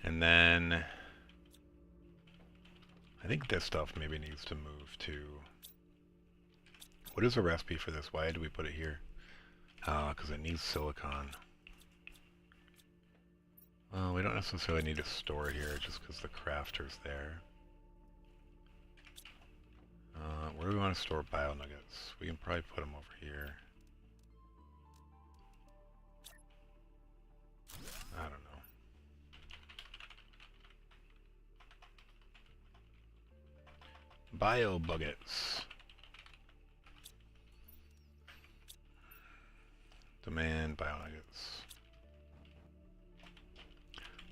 And then I think this stuff maybe needs to move to... What is the recipe for this? Why do we put it here? Because it needs silicon. Well, we don't necessarily need to store it here just because the crafter's there. Where do we want to store bio nuggets? We can probably put them over here. I don't know. Bio buckets. Demand bio nuggets.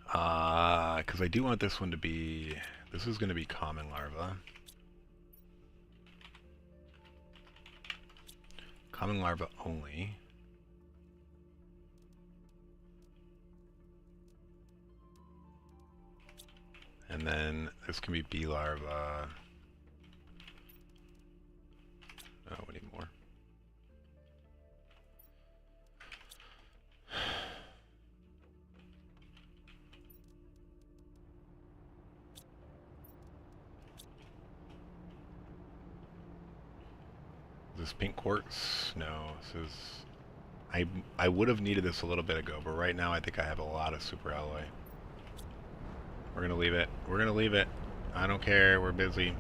Because I do want this one to be... This is going to be common larva. Common larva only. And then this can be bee larva. Oh, we need more. this pink quartz? No, this is... I would have needed this a little bit ago, but right now I think I have a lot of super alloy. We're gonna leave it. We're gonna leave it. I don't care. We're busy.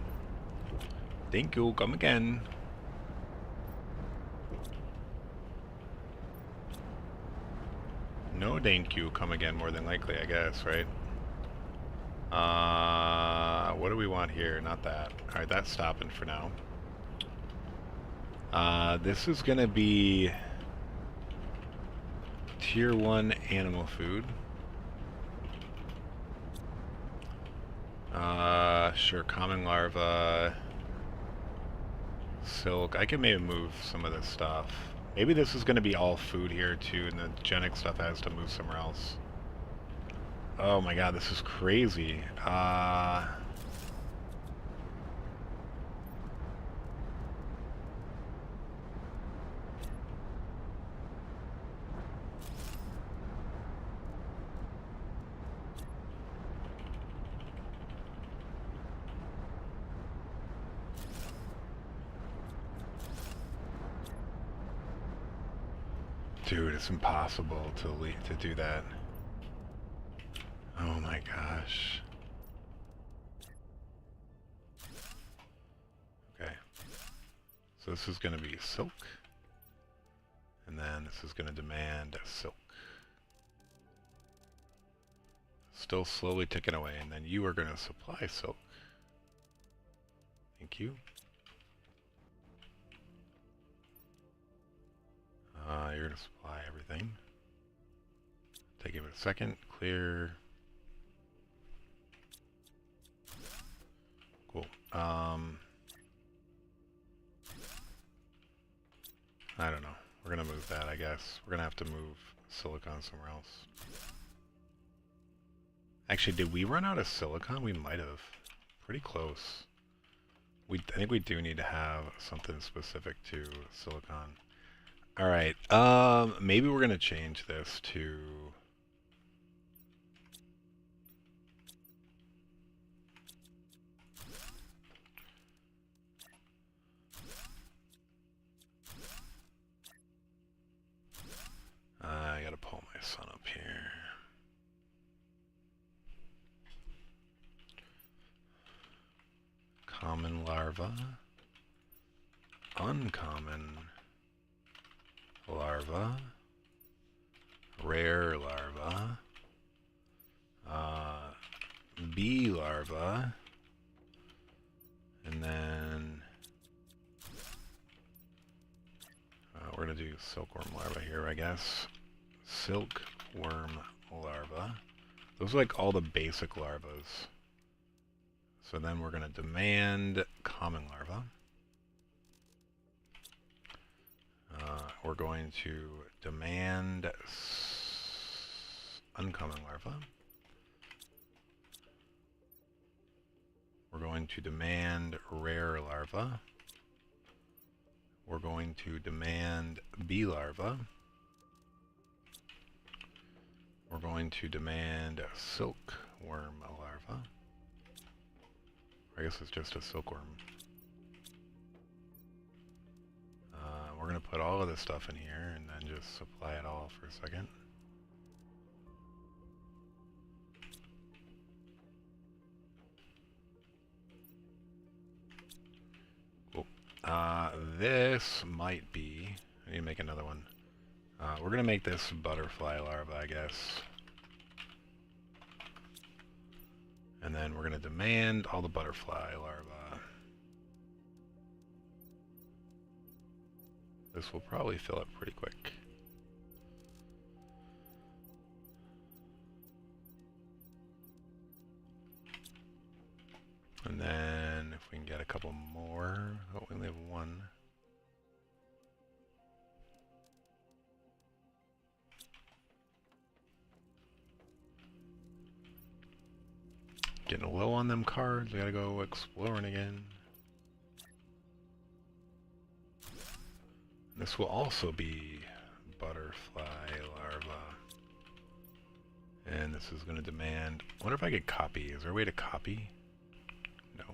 Thank you. Come again. No thank you. Come again more than likely, I guess, right? What do we want here? Not that. Alright, that's stopping for now. This is gonna be Tier 1 animal food. Sure, common larva, silk. I can maybe move some of this stuff. Maybe this is going to be all food here too, and the genic stuff has to move somewhere else. Oh my god, this is crazy. Dude, it's impossible to do that. Oh my gosh. Okay. So this is going to be silk. And then this is going to demand silk. Still slowly ticking away, and then you are going to supply silk. Thank you. You're going to supply everything. Take it a second. Clear. Cool. I don't know. We're going to move that, I guess. We're going to have to move silicon somewhere else. Actually, did we run out of silicon? We might have. Pretty close. I think we do need to have something specific to silicon. Alright, maybe we're gonna change this to... I gotta pull my son up here. Common larva. Uncommon larva. Rare larva. Bee larva. And then we're going to do silkworm larva here, I guess. Silkworm larva. Those are like all the basic larvas. So then we're going to demand common larva. We're going to demand uncommon larva. We're going to demand rare larva. We're going to demand bee larva. We're going to demand silkworm larva. I guess it's just a silkworm. We're going to put all of this stuff in here and then just supply it all for a second. Cool. This might be... I need to make another one. We're going to make this butterfly larva, I guess. And then we're going to demand all the butterfly larvae. This will probably fill up pretty quick. And then if we can get a couple more. Oh, we only have one. Getting low on them cards. We gotta go exploring again. This will also be butterfly larva. And this is going to demand... I wonder if I could copy. Is there a way to copy? No.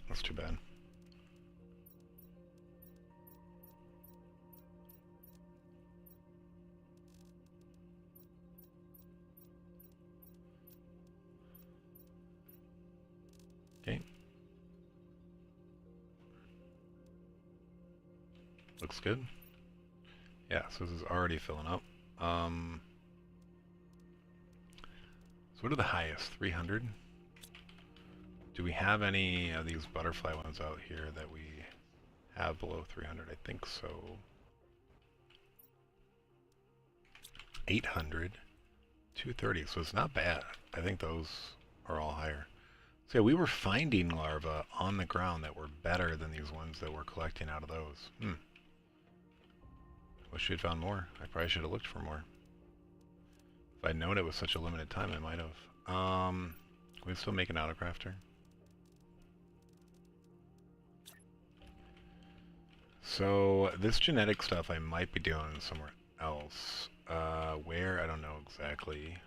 That's too bad. looks good. Yeah, so this is already filling up. So what are the highest? 300? Do we have any of these butterfly ones out here that we have below 300? I think so. 800, 230, so it's not bad. I think those are all higher. So yeah, we were finding larvae on the ground that were better than these ones that we're collecting out of those. Wish we'd found more. I probably should have looked for more. If I'd known it was such a limited time, I might have. Can we still make an autocrafter? So this genetic stuff I might be doing somewhere else. Where? I don't know exactly.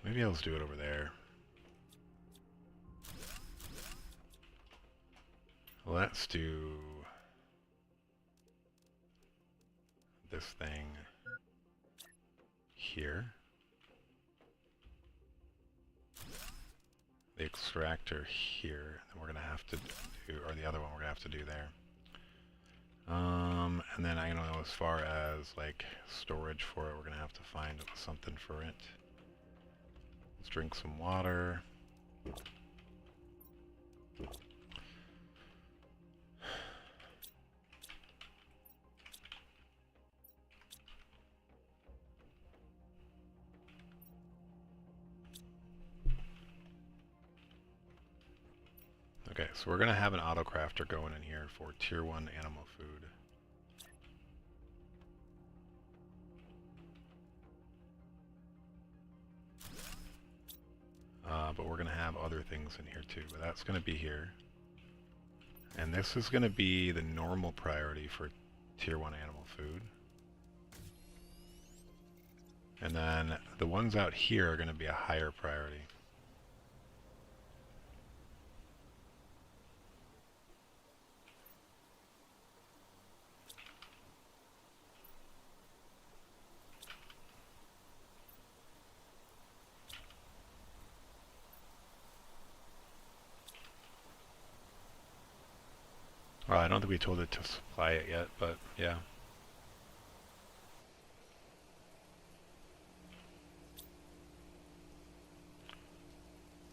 Maybe I'll just do it over there. Let's do this thing here. The extractor here, and we're gonna have to do, or the other one we're gonna have to do there. And then I don't know, as far as like storage for it, we're gonna have to find something for it. Let's drink some water. Okay, so we're gonna have an autocrafter going in here for tier 1 animal food. But we're going to have other things in here too, but that's going to be here. And this is going to be the normal priority for tier 1 animal food. And then the ones out here are going to be a higher priority. Well, I don't think we told it to supply it yet, but yeah.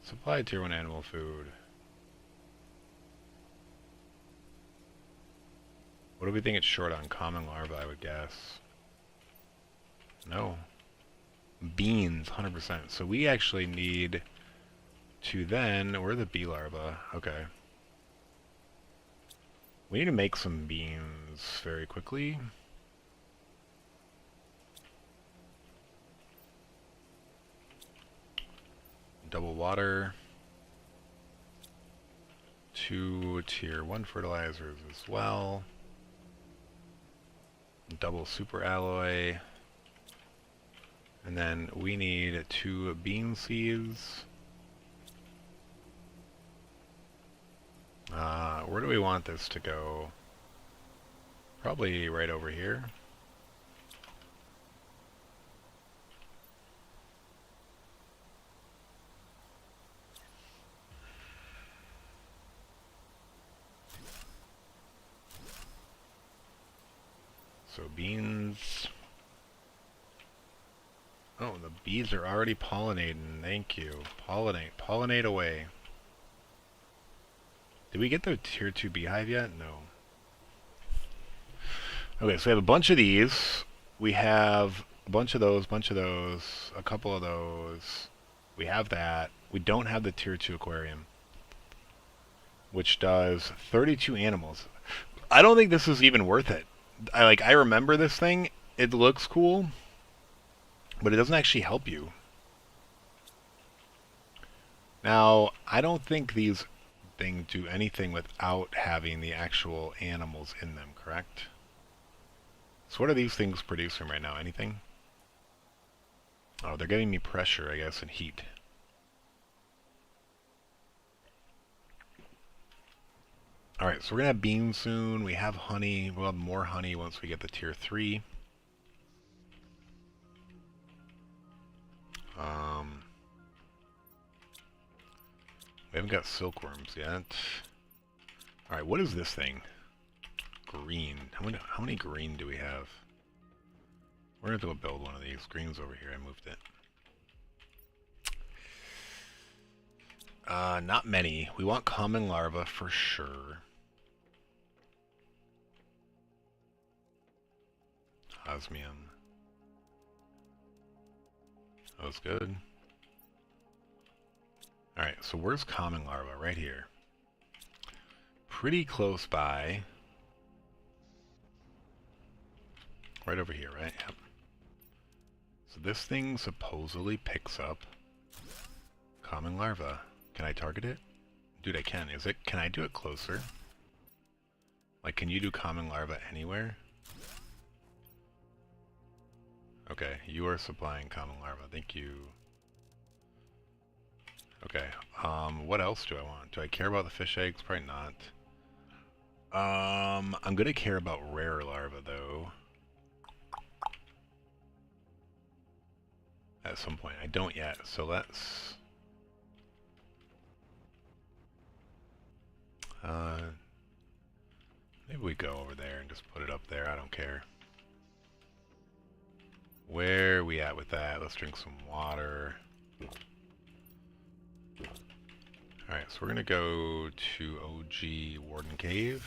Supply tier 1 animal food. What do we think it's short on? Common larvae, I would guess. No. Beans, 100%. So we actually need to then... Where are the bee larvae? Okay. We need to make some beans very quickly. Double water. 2 tier 1 fertilizers as well. Double super alloy. And then we need 2 bean seeds. Where do we want this to go? Probably right over here. So beans. Oh, the bees are already pollinating. Thank you. Pollinate. Pollinate away. Did we get the tier 2 beehive yet? No. Okay, so we have a bunch of these. We have a bunch of those, a couple of those. We have that. We don't have the tier 2 aquarium, which does 32 animals. I don't think this is even worth it. I remember this thing. It looks cool, but it doesn't actually help you. Now, I don't think these things do anything without having the actual animals in them, correct? So what are these things producing right now? Anything? Oh, they're giving me pressure, I guess, and heat. Alright, so we're going to have beans soon. We have honey. We'll have more honey once we get the tier 3. We haven't got silkworms yet. Alright, what is this thing? green. How many green do we have? We're going to go build one of these. Green's over here. I moved it. Not many. We want common larva for sure. Osmium. That was good. Alright, so where's common larva? Right here. Pretty close by. Right over here, right? Yep. So this thing supposedly picks up common larva. Can I target it? Dude, I can. Can I do it closer? Like, can you do common larva anywhere? Okay, you are supplying common larva. Thank you. Okay, what else do I want? Do I care about the fish eggs? Probably not. I'm gonna care about rare larva, though. At some point. I don't yet, so let's... maybe we go over there and just put it up there. I don't care. Where are we at with that? Let's drink some water. Alright, so we're gonna go to OG Warden Cave.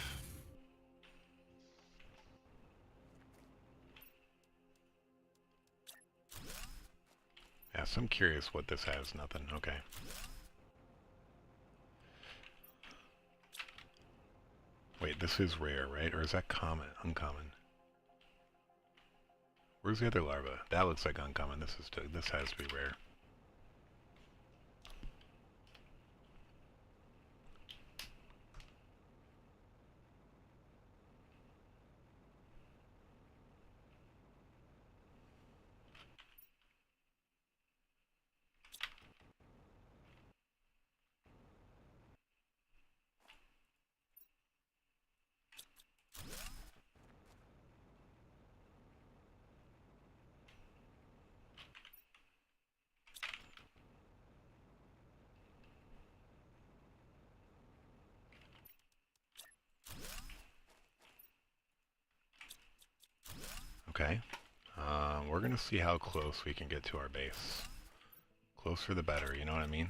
Yeah, so I'm curious what this has. Nothing. Okay. Wait, this is rare, right? Or is that common? Uncommon. Where's the other larva? That looks like uncommon. This has to be rare. Okay. We're gonna see how close we can get to our base. Closer the better, you know what I mean?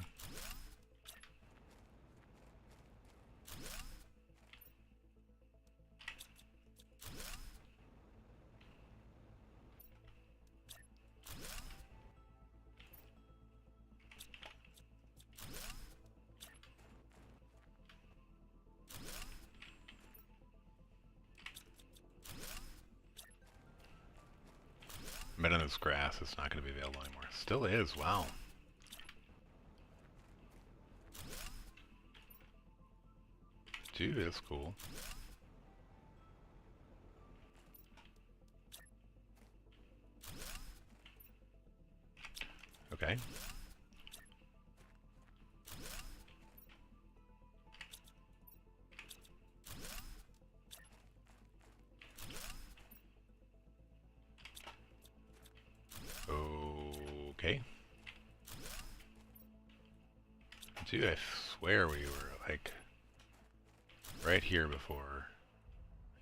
Meadows grass is not going to be available anymore. Still is, wow. Dude, that's cool. Okay. Okay. Dude, I swear we were, like, right here before.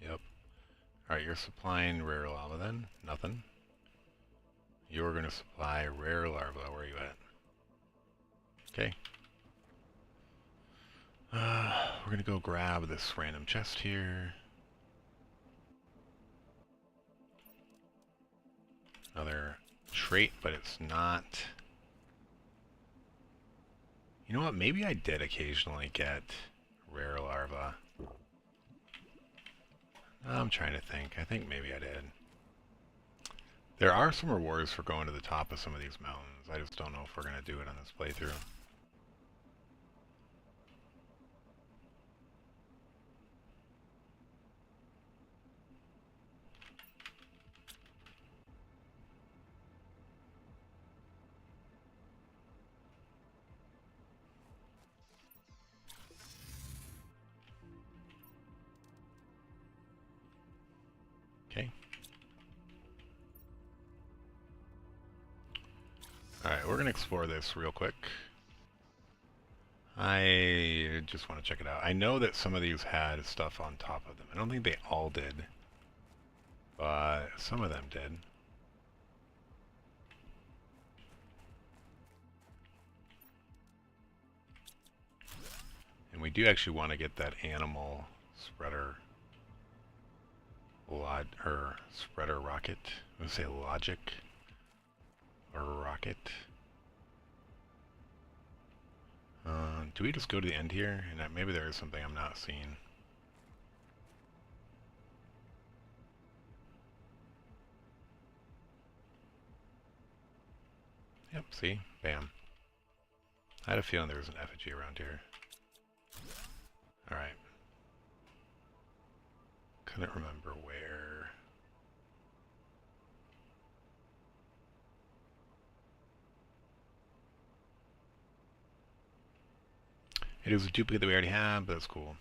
Yep. Alright, you're supplying rare lava then? Nothing. You're gonna supply rare larva. Where are you at? Okay. We're gonna go grab this random chest here. Another trait, but it's not... You know what? Maybe I did occasionally get rare larva. I'm trying to think. I think maybe I did. There are some rewards for going to the top of some of these mountains. I just don't know if we're going to do it on this playthrough. Okay. Alright, we're going to explore this real quick. I just want to check it out. I know that some of these had stuff on top of them. I don't think they all did, but some of them did. And we do actually want to get that animal spreader spreader rocket. I'm gonna say logic or rocket. Do we just go to the end here? And maybe there is something I'm not seeing. Yep, see? Bam. I had a feeling there was an effigy around here. Alright. Couldn't remember where. It is a duplicate that we already have, but that's cool.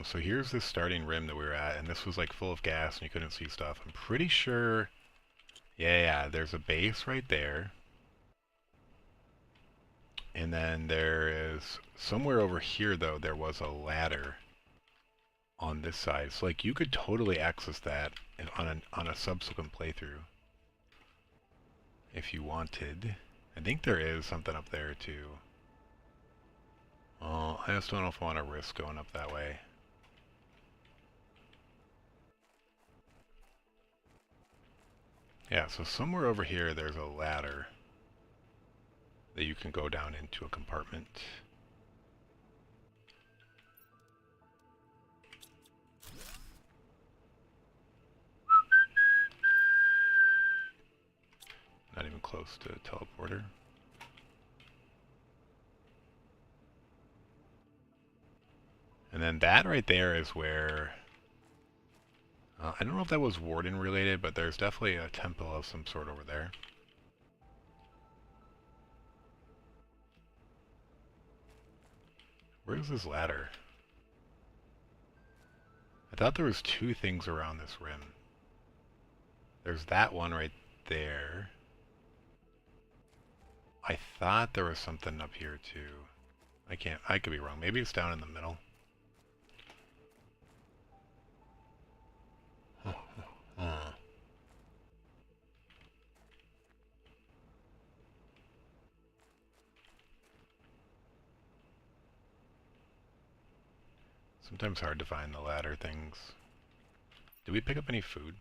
So here's this starting rim that we were at, and this was like full of gas and you couldn't see stuff. I'm pretty sure, yeah, there's a base right there. And then there is, somewhere over here though, there was a ladder on this side. So like you could totally access that on a subsequent playthrough if you wanted. I think there is something up there too. Oh, I just don't know if I want to risk going up that way. Yeah, so somewhere over here there's a ladder that you can go down into a compartment. Not even close to a teleporter. And then that right there is where... I don't know if that was Warden related, but there's definitely a temple of some sort over there. Where's this ladder? I thought there was two things around this rim. There's that one right there. I thought there was something up here too. I could be wrong. Maybe it's down in the middle. Sometimes hard to find the ladder things. Did we pick up any food?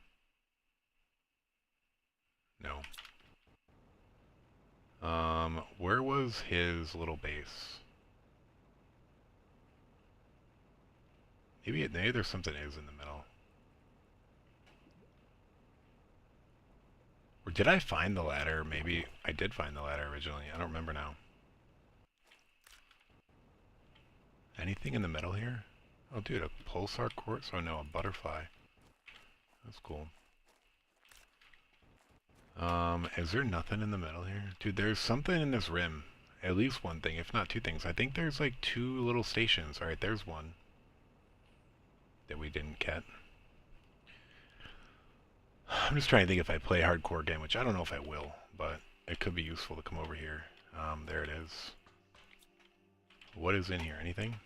No. Where was his little base? Maybe there's something is in the middle. Or did I find the ladder? Maybe I did find the ladder originally. I don't remember now. Anything in the middle here? Oh, dude, a pulsar quartz? Oh no, a butterfly. That's cool. Is there nothing in the middle here? Dude, there's something in this rim. At least one thing, if not two things. I think there's like two little stations. Alright, there's one that we didn't get. I'm just trying to think if I play hardcore again, which I don't know if I will, but it could be useful to come over here. There it is. What is in here? Anything?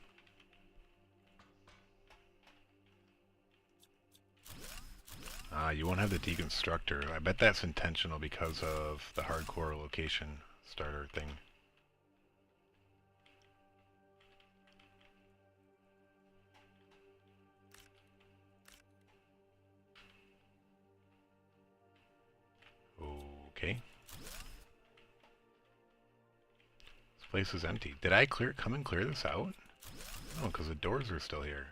You won't have the deconstructor. I bet that's intentional because of the hardcore location starter thing. Okay. This place is empty. Did I come and clear this out? No, because the doors are still here.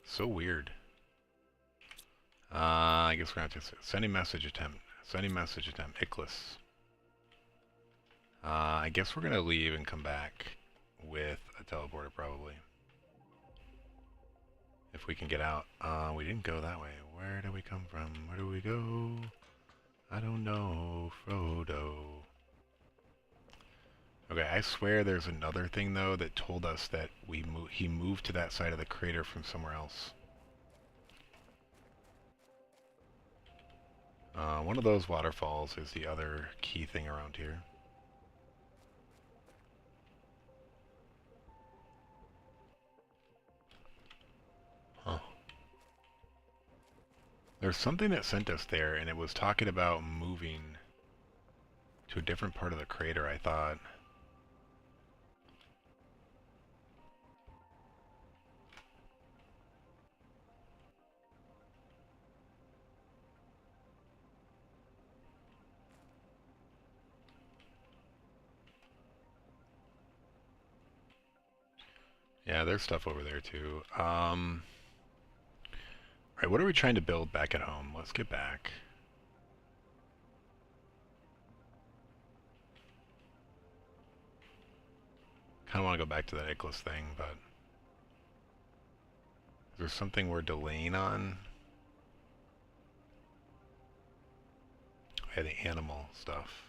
So weird. I guess we're going to have to sending message attempt. Sending message attempt. Ickless. I guess we're going to leave and come back with a teleporter probably. If we can get out. We didn't go that way. Where did we come from? Where do we go? I don't know, Frodo. Okay, I swear there's another thing though that told us that he moved to that side of the crater from somewhere else. One of those waterfalls is the other key thing around here. There's something that sent us there, and it was talking about moving to a different part of the crater, I thought. Yeah, there's stuff over there too. Alright, what are we trying to build back at home? Let's get back. Kinda wanna go back to that Icarus thing, but is there something we're delaying on? Yeah, the animal stuff.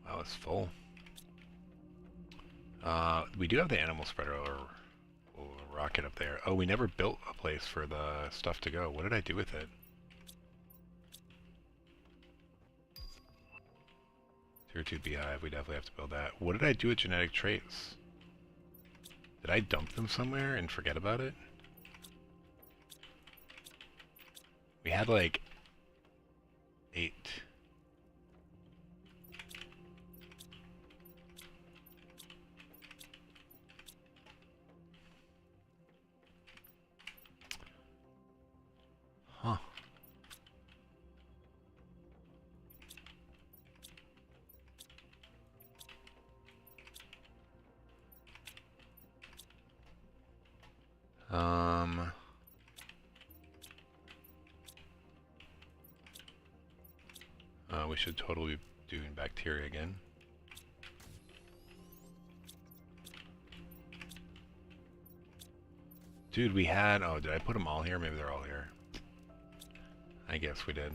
Wow, it's full. We do have the animal spreader or rocket up there. Oh, we never built a place for the stuff to go. What did I do with it? Tier 2 Beehive, we definitely have to build that. What did I do with genetic traits? Did I dump them somewhere and forget about it? We had like 8. Huh. Um... we should totally be doing bacteria again. Dude, we had... Oh, did I put them all here? Maybe they're all here. I guess we did.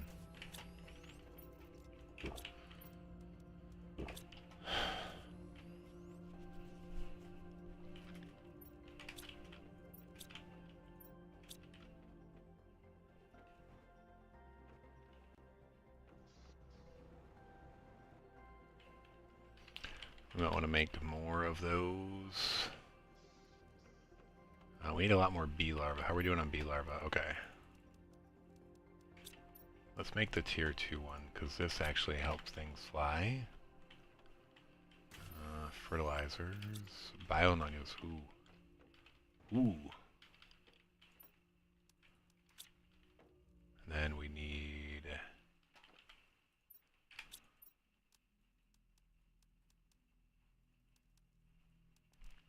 We might want to make more of those. We need a lot more bee larvae. How are we doing on bee larvae? Okay. Let's make the tier 2 one, because this actually helps things fly. Fertilizers. Bio-nuggets. Ooh. Ooh. And then we need...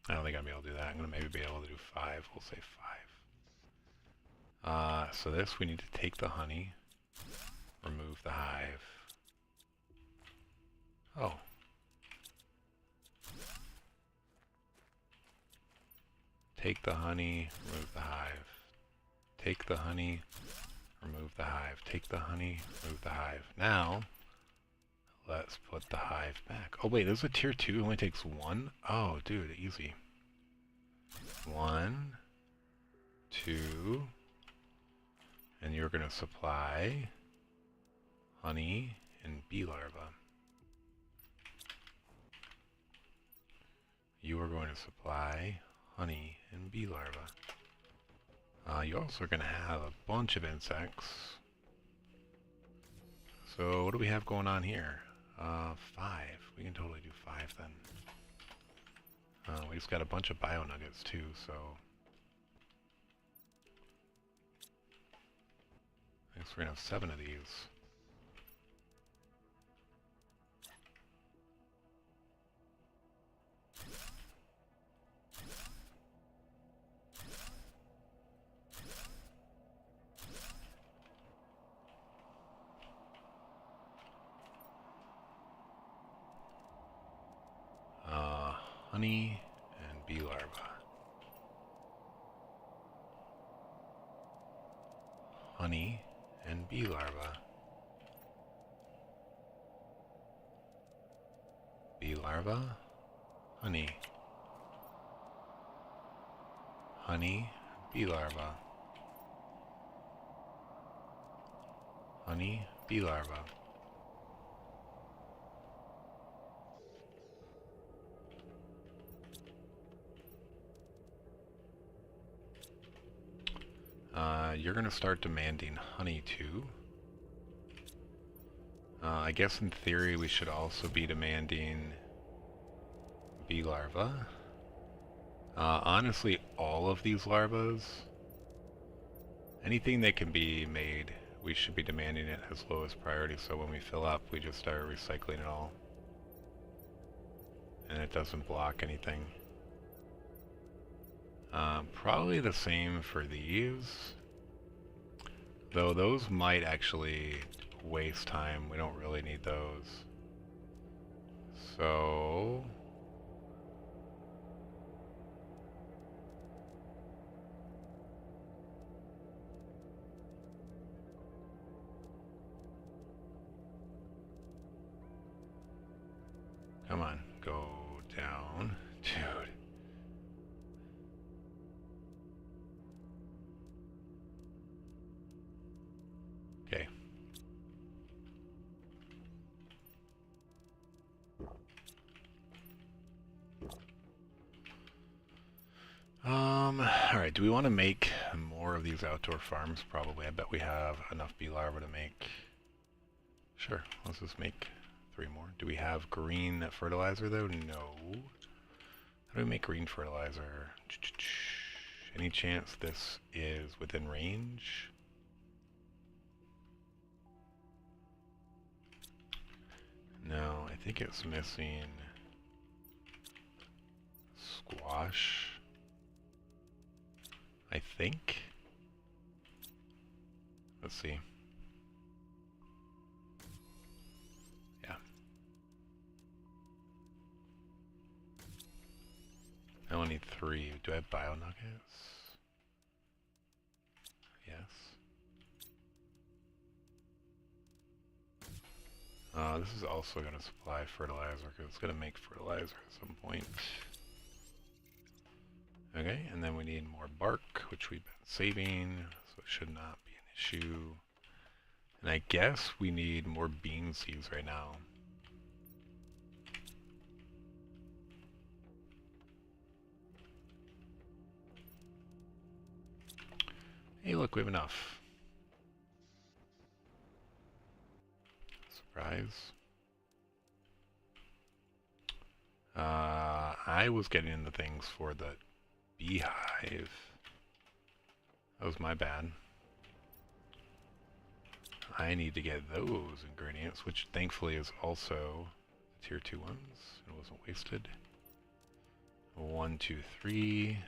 I don't think I'm able to do that. I'm going to maybe be able to do 5. We'll say 5. So this, we need to take the honey, remove the hive. Oh. Take the honey, remove the hive. Take the honey, remove the hive. Take the honey, remove the hive. Now, let's put the hive back. Oh wait, this is a tier 2, it only takes 1? Oh, dude, easy. 1, 2, and you're going to supply honey and bee larvae. You are going to supply honey and bee larvae. You're also going to have a bunch of insects. So what do we have going on here? 5. We can totally do 5 then. We just got a bunch of bio-nuggets too, so... I guess we're going to have 7 of these. Honey and bee larvae. Honey and bee larvae. Bee larvae. Honey. Honey. Bee larvae. Honey. Bee larvae. You're going to start demanding honey too. I guess in theory we should also be demanding bee larvae. Honestly, all of these larvas, anything that can be made, we should be demanding it as low as priority, so when we fill up, we just start recycling it all. And it doesn't block anything. Probably the same for these. Though those might actually waste time. We don't really need those. So... come on, go down. Dude. Okay. Alright, do we want to make more of these outdoor farms? Probably. I bet we have enough bee larvae to make... Sure, let's just make 3 more. Do we have green fertilizer though? No. How do we make green fertilizer? Any chance this is within range? No, I think it's missing squash. I think. Let's see. Yeah. I only need 3. Do I have bio nuggets? Yes. This is also going to supply fertilizer because it's going to make fertilizer at some point. Okay, and then we need more bark, which we've been saving, so it should not be an issue. And I guess we need more bean seeds right now. Hey, look, we have enough. Surprise. I was getting into things for the beehive. That was my bad. I need to get those ingredients, which thankfully is also the tier 2 ones. It wasn't wasted. 1, 2, 3.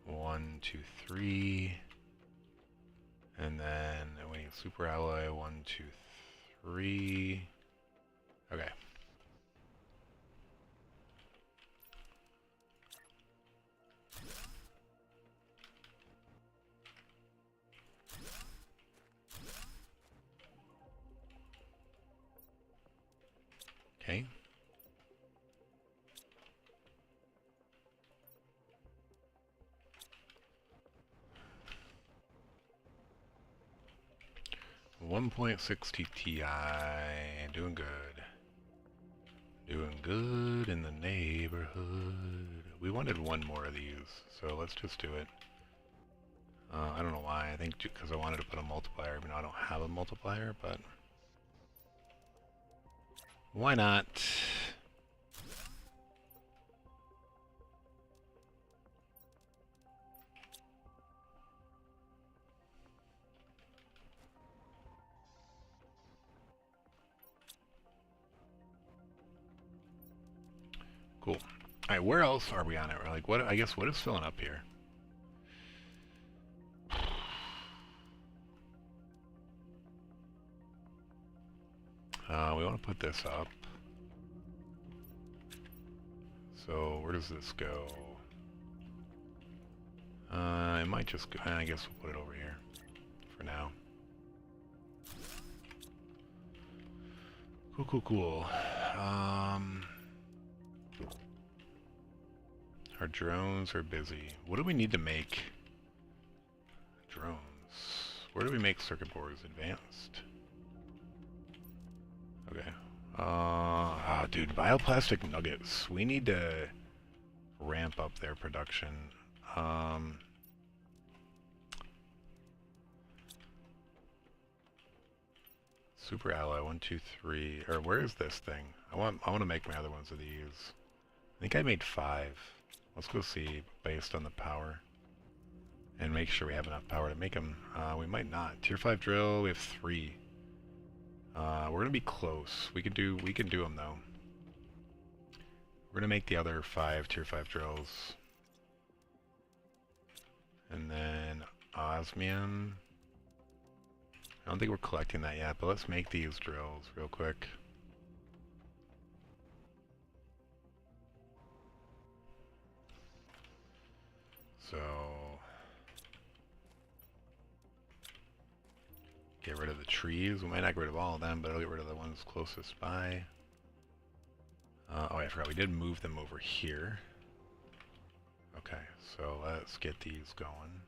1, 2, 3. And then we need super alloy. 1, 2, 3. Okay. Okay. .60 Ti, doing good. Doing good in the neighborhood. We wanted 1 more of these, so let's just do it. I don't know why, I think because I wanted to put a multiplier, even though I don't have a multiplier, but... why not? Cool. Alright, where else are we on it? Like, what? I guess what is filling up here? We want to put this up. So, where does this go? It might just go, I guess we'll put it over here for now. Cool, cool, cool. Our drones are busy. What do we need to make drones? Where do we make circuit boards? Advanced. Okay. Oh, dude, bioplastic nuggets. We need to ramp up their production. Super alloy, 1, 2, 3. Or where is this thing? I want to make my other ones of these. I think I made 5. Let's go see based on the power. And make sure we have enough power to make them. We might not. Tier 5 drill, we have 3. We're gonna be close. We can do them though. We're gonna make the other 5 tier 5 drills. And then osmium. I don't think we're collecting that yet, but let's make these drills real quick. So get rid of the trees. We might not get rid of all of them, but I'll get rid of the ones closest by. Oh, I forgot we did move them over here. Okay, so let's get these going.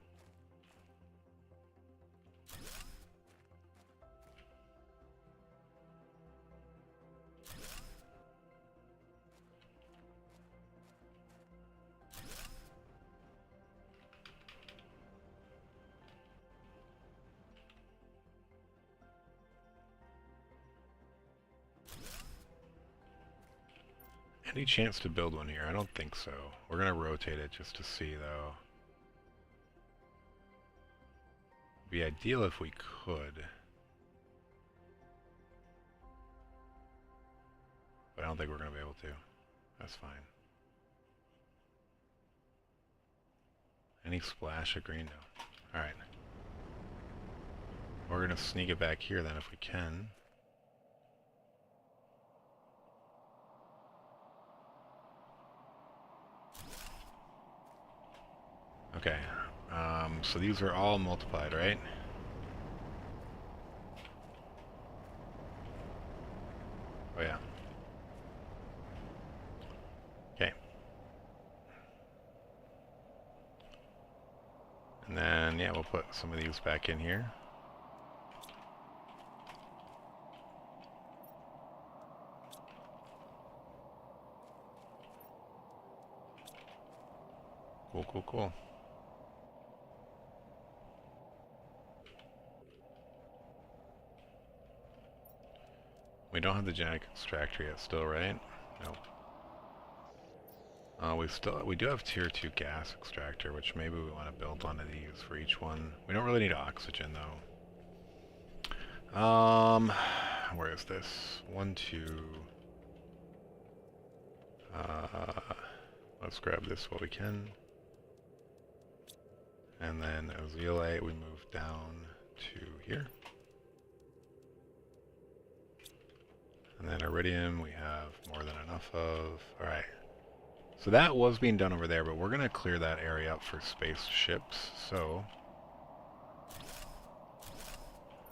Any chance to build one here? I don't think so. We're gonna rotate it just to see though. It'd be ideal if we could. But I don't think we're gonna be able to. That's fine. Any splash of green? No. Alright. We're gonna sneak it back here then if we can. Okay, so these are all multiplied, right? Oh yeah. Okay. And then, yeah, we'll put some of these back in here. Cool, cool, cool. We don't have the genetic extractor yet still, right? Nope. We do have tier 2 gas extractor, which maybe we want to build one of these for each one. We don't really need oxygen though. Where is this? 1, 2. Let's grab this while we can. And then zeolite we move down to here. And then iridium we have more than enough of. Alright. So that was being done over there, but we're going to clear that area up for spaceships. So,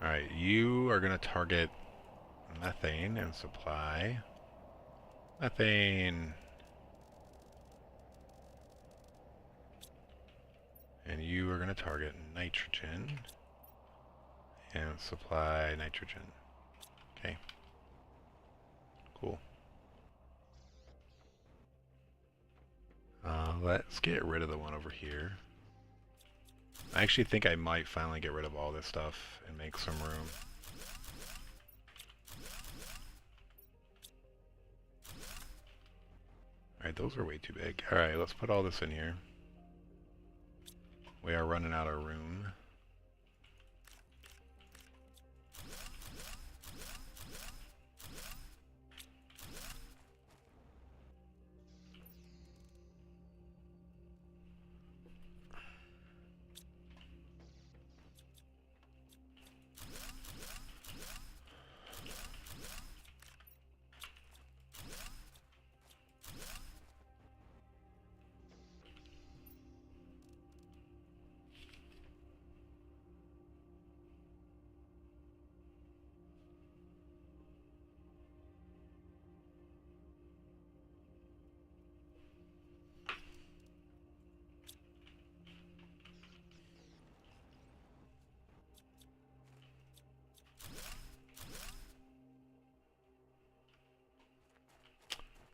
alright, you are going to target methane and supply. Methane. And you are going to target nitrogen and supply nitrogen. Okay. Cool. Let's get rid of the one over here. I actually think I might finally get rid of all this stuff and make some room. Alright, those are way too big. Alright, let's put all this in here. We are running out of room.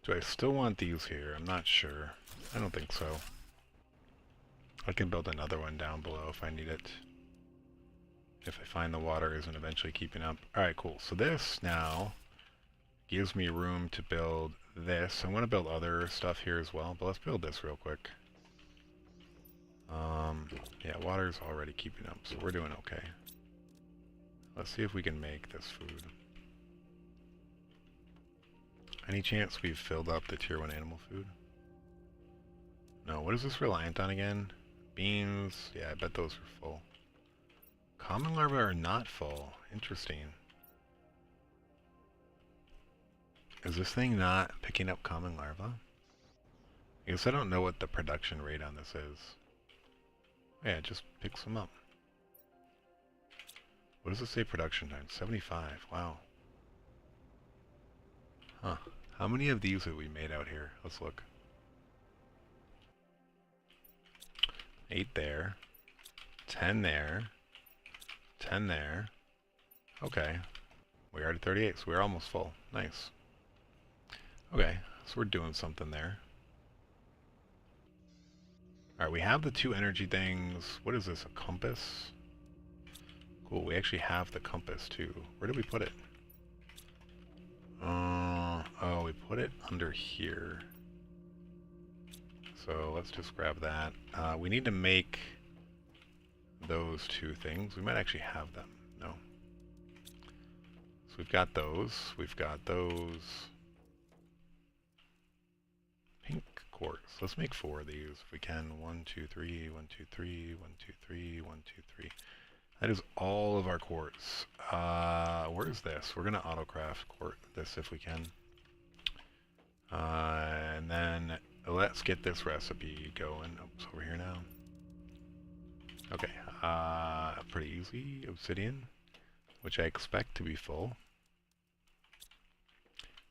Do I still want these here? I'm not sure. I don't think so. I can build another one down below if I need it. if I find the water isn't eventually keeping up. Alright, cool. So this now gives me room to build this. I want to build other stuff here as well, but let's build this real quick. Yeah, water's already keeping up, so we're doing okay. Let's see if we can make this food. Any chance we've filled up the tier 1 animal food? No, what is this reliant on again? Beans, yeah, I bet those are full. Common larvae are not full. Interesting. Is this thing not picking up common larvae? I guess I don't know what the production rate on this is. Yeah, it just picks them up. What does it say production time? 75. Wow. Huh. How many of these have we made out here? Let's look. 8 there. 10 there. 10 there. Okay. We are at 38, so we're almost full. Nice. Okay, so we're doing something there. Alright, we have the 2 energy things. What is this, a compass? Cool, we actually have the compass too. Where did we put it? Oh, we put it under here. So let's just grab that. We need to make those 2 things. We might actually have them. No. So we've got those. We've got those. Pink quartz. Let's make 4 of these if we can. 1, 2, 3, 1, 2, 3, 1, 2, 3, 1, 2, 3. That is all of our quartz. Where is this? We're gonna autocraft this if we can. And then let's get this recipe going. Oh, it's over here now. Okay, pretty easy. Obsidian, which I expect to be full.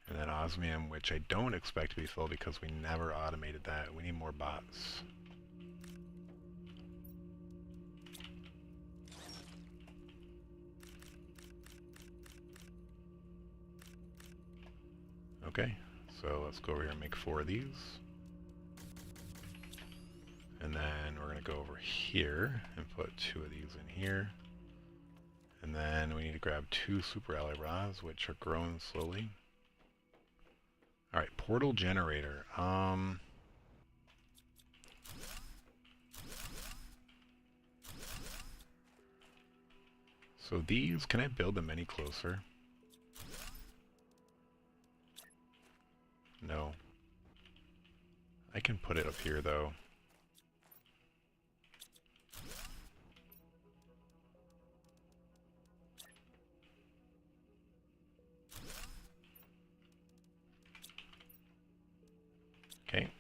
And then osmium, which I don't expect to be full because we never automated that. We need more bots. Okay, so let's go over here and make 4 of these. And then we're going to go over here and put 2 of these in here. And then we need to grab 2 super ally rods, which are growing slowly. Alright, portal generator. So these, can I build them any closer? No. I can put it up here though. Okay.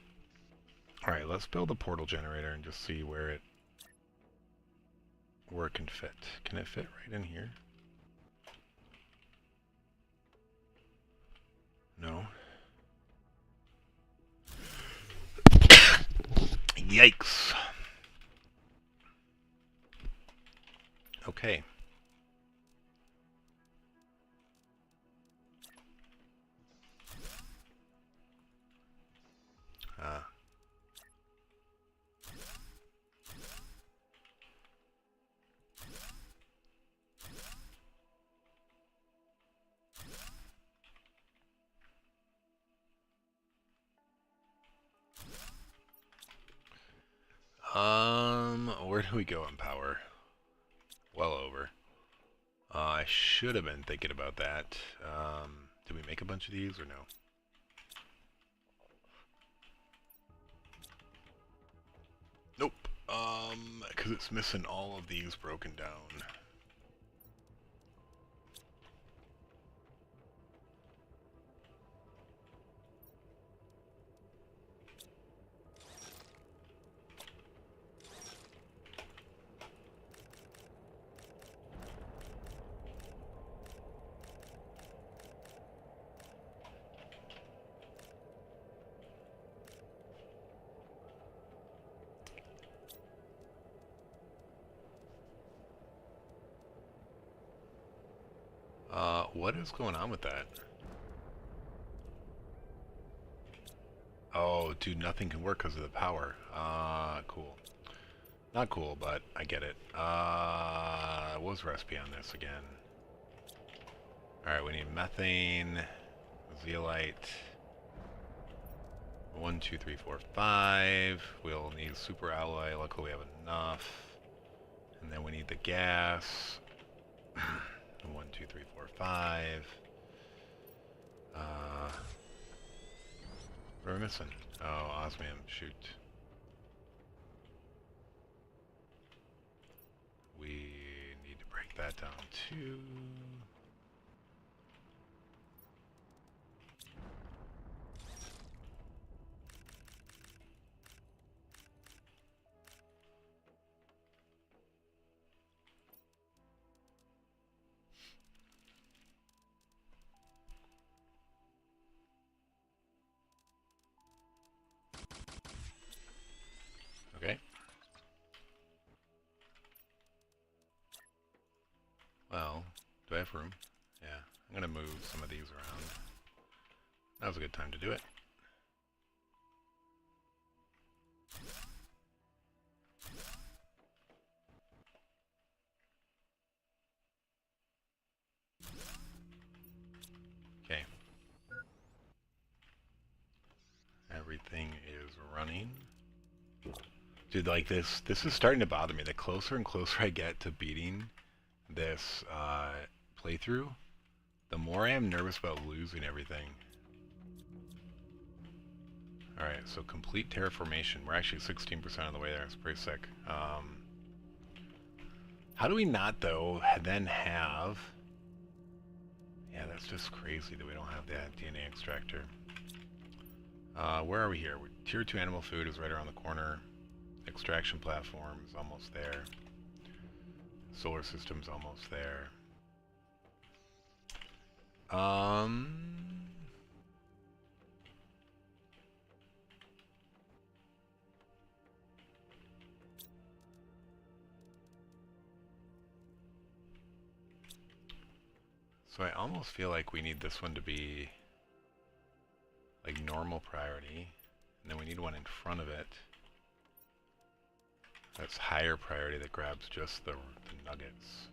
Alright, let's build a portal generator and just see where it can fit. Can it fit right in here? No. Yikes. Okay. Where do we go in power? Well over. I should have been thinking about that. Did we make a bunch of these or no? Nope. Because it's missing all of these broken down. What is going on with that? Oh, dude, nothing can work because of the power. Cool. Not cool, but I get it. What was the recipe on this again? Alright, we need methane, zeolite, 1, 2, 3, 4, 5. We'll need super alloy. Luckily we have enough. And then we need the gas. 1, 2, 3, 4, 5. What are we missing? Oh, osmium. Shoot. We need to break that down too. Okay. Well, do I have room? Yeah. I'm gonna move some of these around. That was a good time to do it. Okay. Everything is running. Dude, like this is starting to bother me. The closer and closer I get to beating this playthrough, the more I am nervous about losing everything. Alright, so complete terraformation. We're actually 16% of the way there. It's pretty sick. How do we not, though, then have... Yeah, that's just crazy that we don't have that DNA extractor. Where are we here? Tier 2 animal food is right around the corner. Extraction platform is almost there. Solar system's almost there. So I almost feel like we need this one to be like normal priority, and then we need one in front of it that's higher priority that grabs just the nuggets,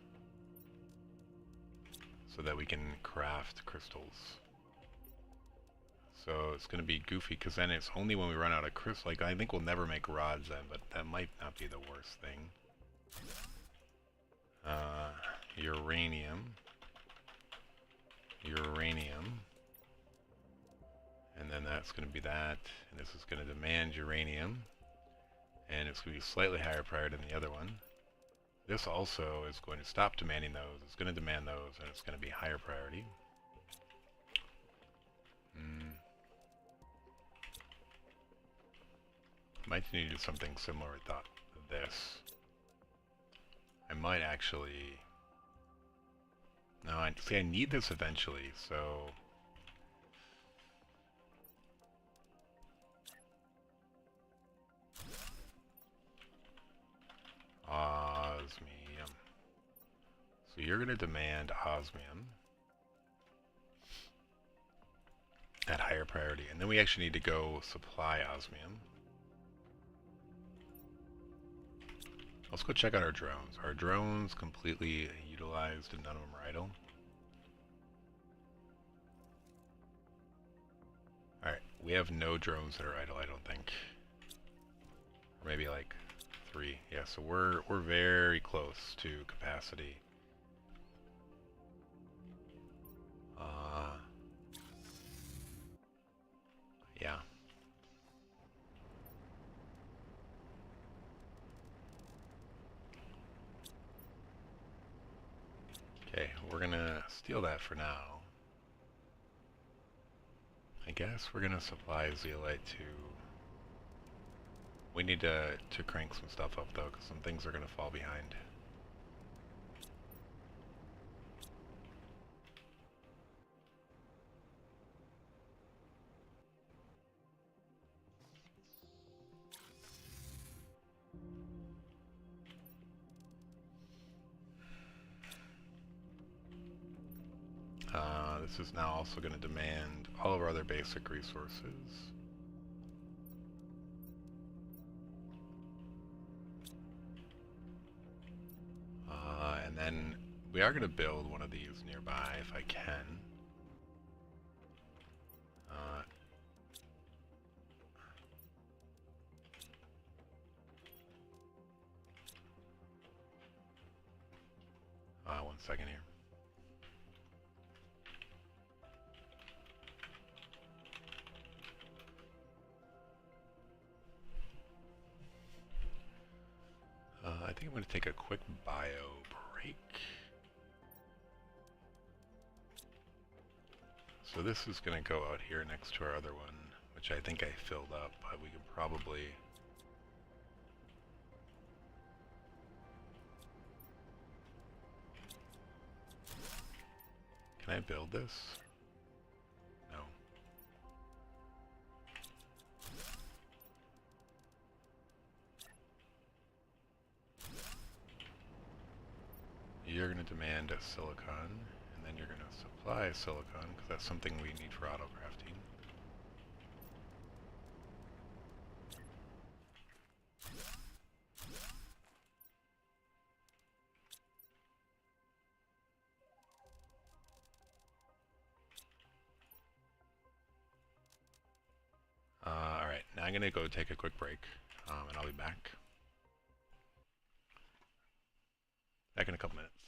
so that we can craft crystals. So it's going to be goofy, because then it's only when we run out of crystals. Like, I think we'll never make rods then, but that might not be the worst thing. Uranium. Uranium. And then that's going to be that. And this is going to demand uranium. And it's going to be slightly higher priority than the other one. This also is going to stop demanding those. It's going to demand those, and it's going to be higher priority. Might need to do something similar with this. I might actually... No, I need this eventually, so... Osmium. So you're going to demand osmium at higher priority, and then we actually need to go supply osmium. Let's go check out our drones. Are drones completely utilized and none of them are idle? Alright, we have no drones that are idle, I don't think. Or maybe like 3. Yeah, so we're very close to capacity. Yeah. Okay, we're gonna steal that for now. I guess we're gonna supply zeolite to... We need to crank some stuff up though, because some things are gonna fall behind. This is now also going to demand all of our other basic resources. We are going to build one of these nearby if I can. Uh, 1 second here. I think I'm going to take a quick bio break. So this is going to go out here next to our other one, which I think I filled up, but we could probably... Can I build this? No. You're going to demand a silicon, and then you're going to supply a silicon, because that's something we need for auto crafting. Alright, now I'm going to go take a quick break, and I'll be back. Back in a couple minutes.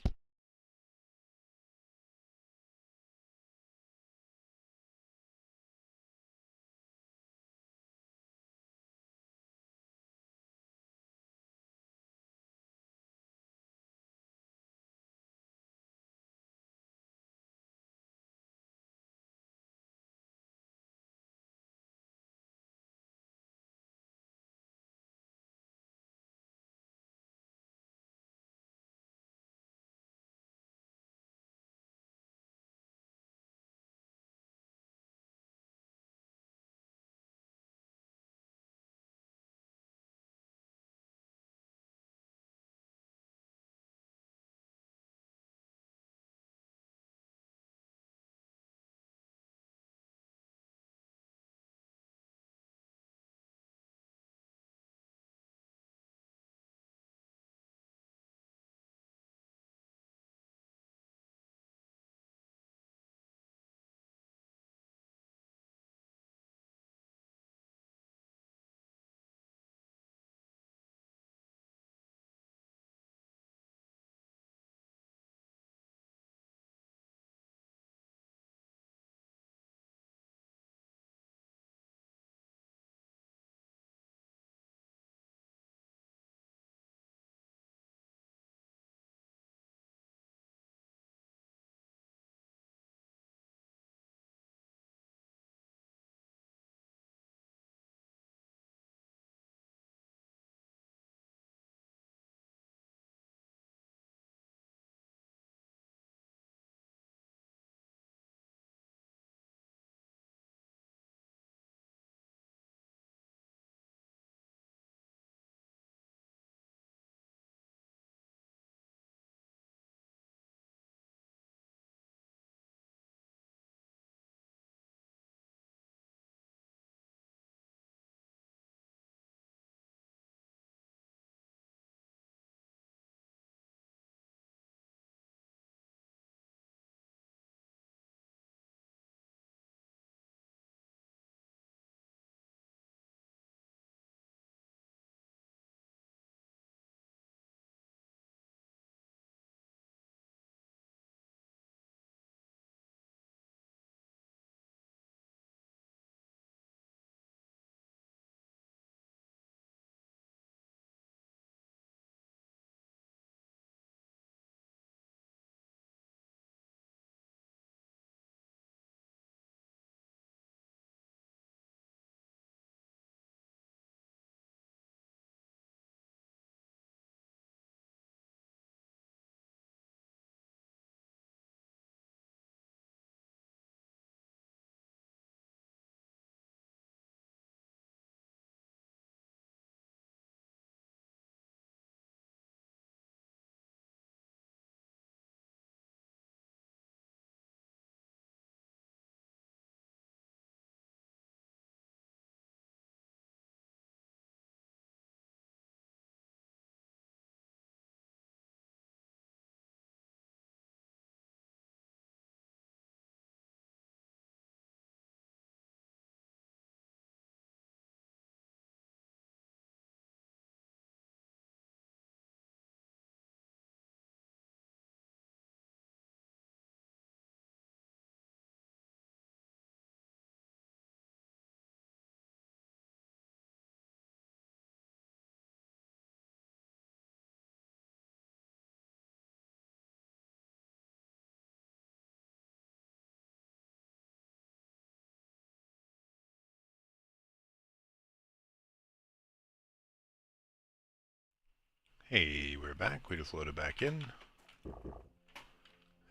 Hey, we're back. We just loaded back in.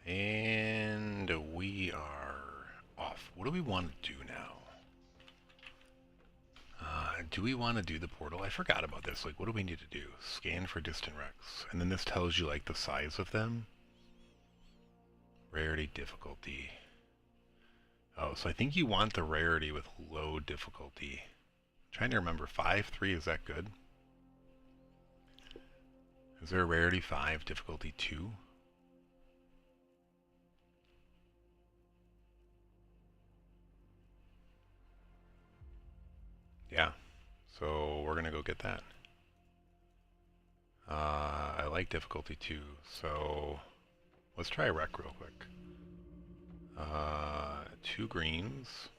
And we are off. What do we want to do now? Do we want to do the portal? I forgot about this. Like, what do we need to do? Scan for distant wrecks. And then this tells you, like, the size of them. Rarity, difficulty. Oh, so I think you want the rarity with low difficulty. I'm trying to remember. 5, 3, is that good? Is there a rarity 5, difficulty 2? Yeah. So we're going to go get that. I like difficulty 2, so let's try a wreck real quick. 2 greens.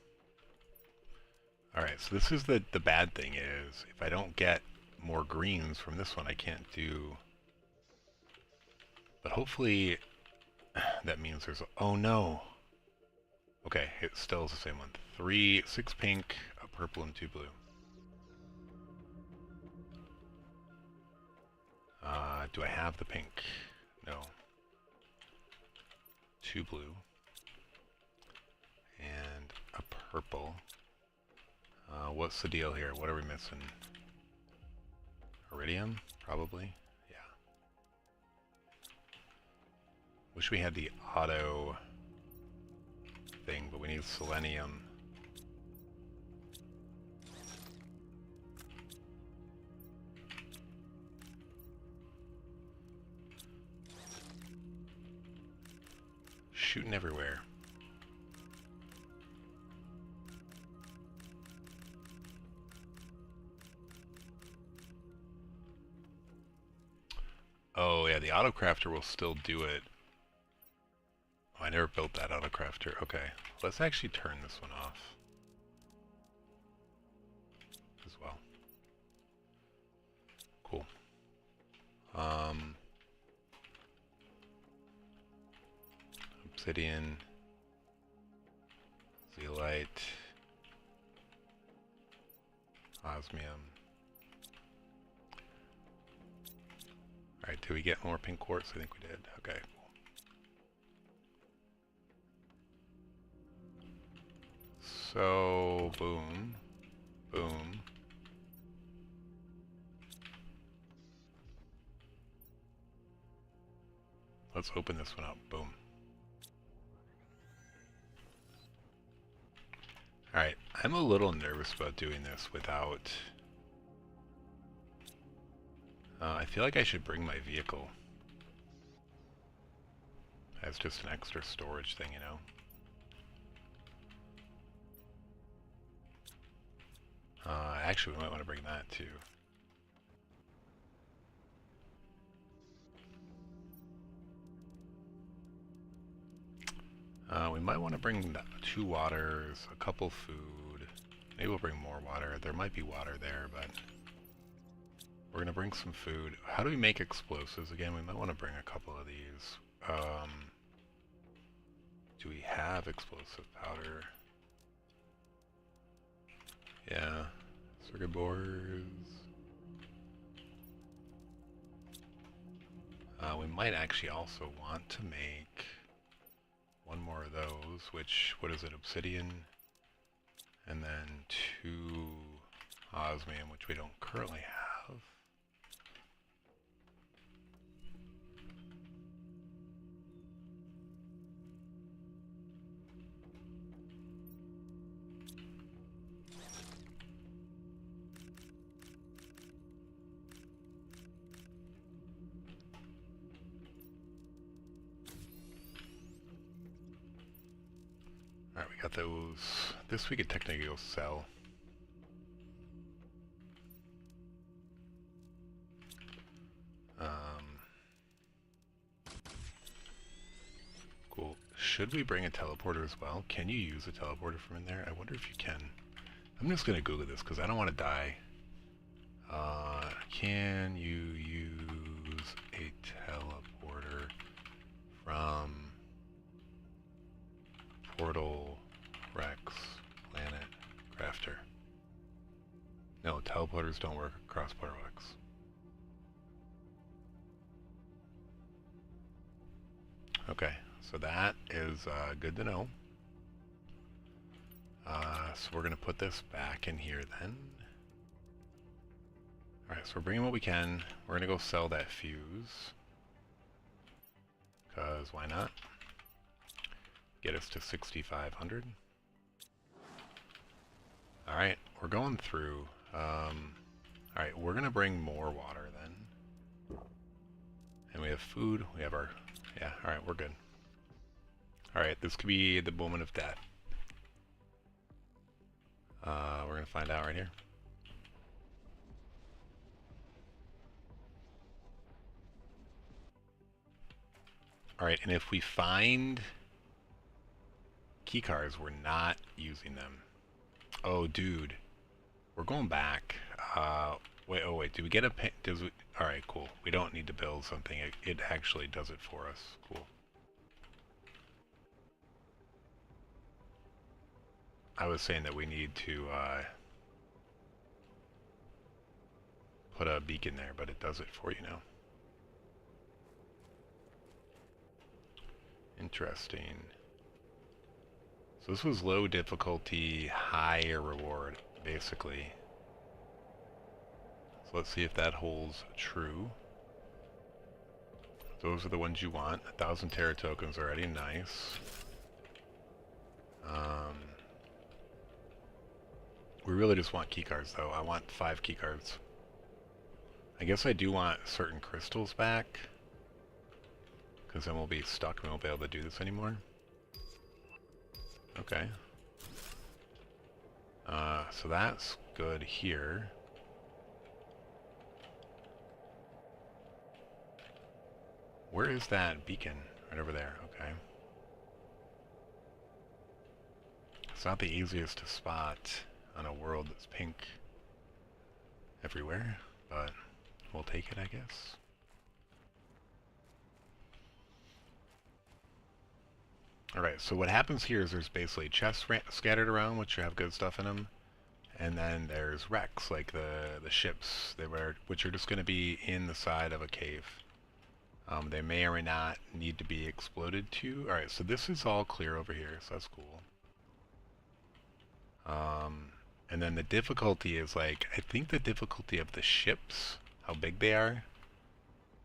Alright, so this is the bad thing is, if I don't get more greens from this one, I can't do... But hopefully that means there's... Oh no! Okay, it still is the same one. 6 pink, a purple, and 2 blue. Do I have the pink? No. 2 blue. And a purple. What's the deal here? What are we missing? Iridium? Probably? Yeah. Wish we had the auto thing, but we need selenium. Shooting everywhere. Oh yeah, the autocrafter will still do it. Oh, I never built that autocrafter. Okay, let's actually turn this one off as well. Cool. Obsidian, zeolite, osmium. Alright, did we get more pink quartz? I think we did. Okay, cool. So, boom, boom. Let's open this one up. Boom. Alright, I'm a little nervous about doing this without... I feel like I should bring my vehicle as just an extra storage thing, you know? Actually, we might want to bring that too. We might want to bring 2 waters, a couple food. Maybe we'll bring more water. There might be water there, but we're going to bring some food. How do we make explosives? Again, we might want to bring a couple of these. Do we have explosive powder? Yeah. Circuit boards. We might actually also want to make one more of those, which, what is it, obsidian, and then 2 osmium, which we don't currently have. Alright, we got those. This we could technically go sell. Cool. Should we bring a teleporter as well? Can you use a teleporter from in there? I wonder if you can. I'm just going to Google this because I don't want to die. Can you use a teleporter from Portal Rex Planet Crafter? No, teleporters don't work across Portal Rex. Okay, so that is good to know. So we're going to put this back in here then. Alright, so we're bringing what we can. We're going to go sell that fuse. Because why not? Get us to 6,500. Alright, we're going through. Alright, we're going to bring more water then. And we have food. We have our... Yeah, alright, we're good. Alright, this could be the moment of death. We're going to find out right here. Alright, and if we find keycards, we're not using them. Oh, dude. We're going back. Wait, oh wait, do we get a... Does we... Alright, cool. We don't need to build something. It actually does it for us. Cool. I was saying that we need to put a beacon there, but it does it for you now. Interesting. So this was low difficulty, higher reward, basically. So let's see if that holds true. Those are the ones you want. 1,000 Terra tokens already, nice. We really just want keycards though. I want 5 keycards. I guess I do want certain crystals back, because then we'll be stuck and we won't be able to do this anymore. Okay. So that's good here. Where is that beacon? Right over there, okay. It's not the easiest to spot on a world that's pink everywhere, but we'll take it, I guess. Alright, so what happens here is there's basically chests scattered around, which have good stuff in them. And then there's wrecks, like the ships, which are just going to be in the side of a cave. They may or may not need to be exploded too. Alright, so this is all clear over here, so that's cool. And then the difficulty is like, I think the difficulty of the ships, how big they are,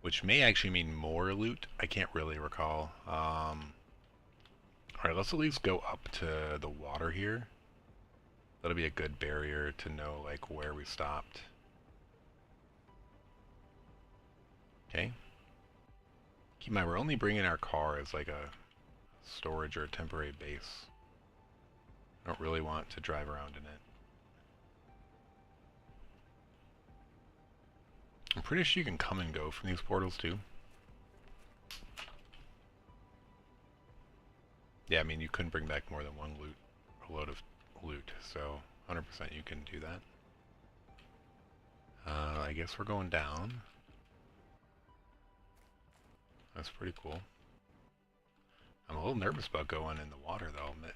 which may actually mean more loot. I can't really recall. Alright, let's at least go up to the water here. That'll be a good barrier to know like where we stopped. Okay. Keep in mind, we're only bringing our car as like a storage or a temporary base. I don't really want to drive around in it. I'm pretty sure you can come and go from these portals too. Yeah, I mean, you couldn't bring back more than one load of loot, so 100% you can do that. I guess we're going down. That's pretty cool. I'm a little nervous about going in the water, though, I'll admit.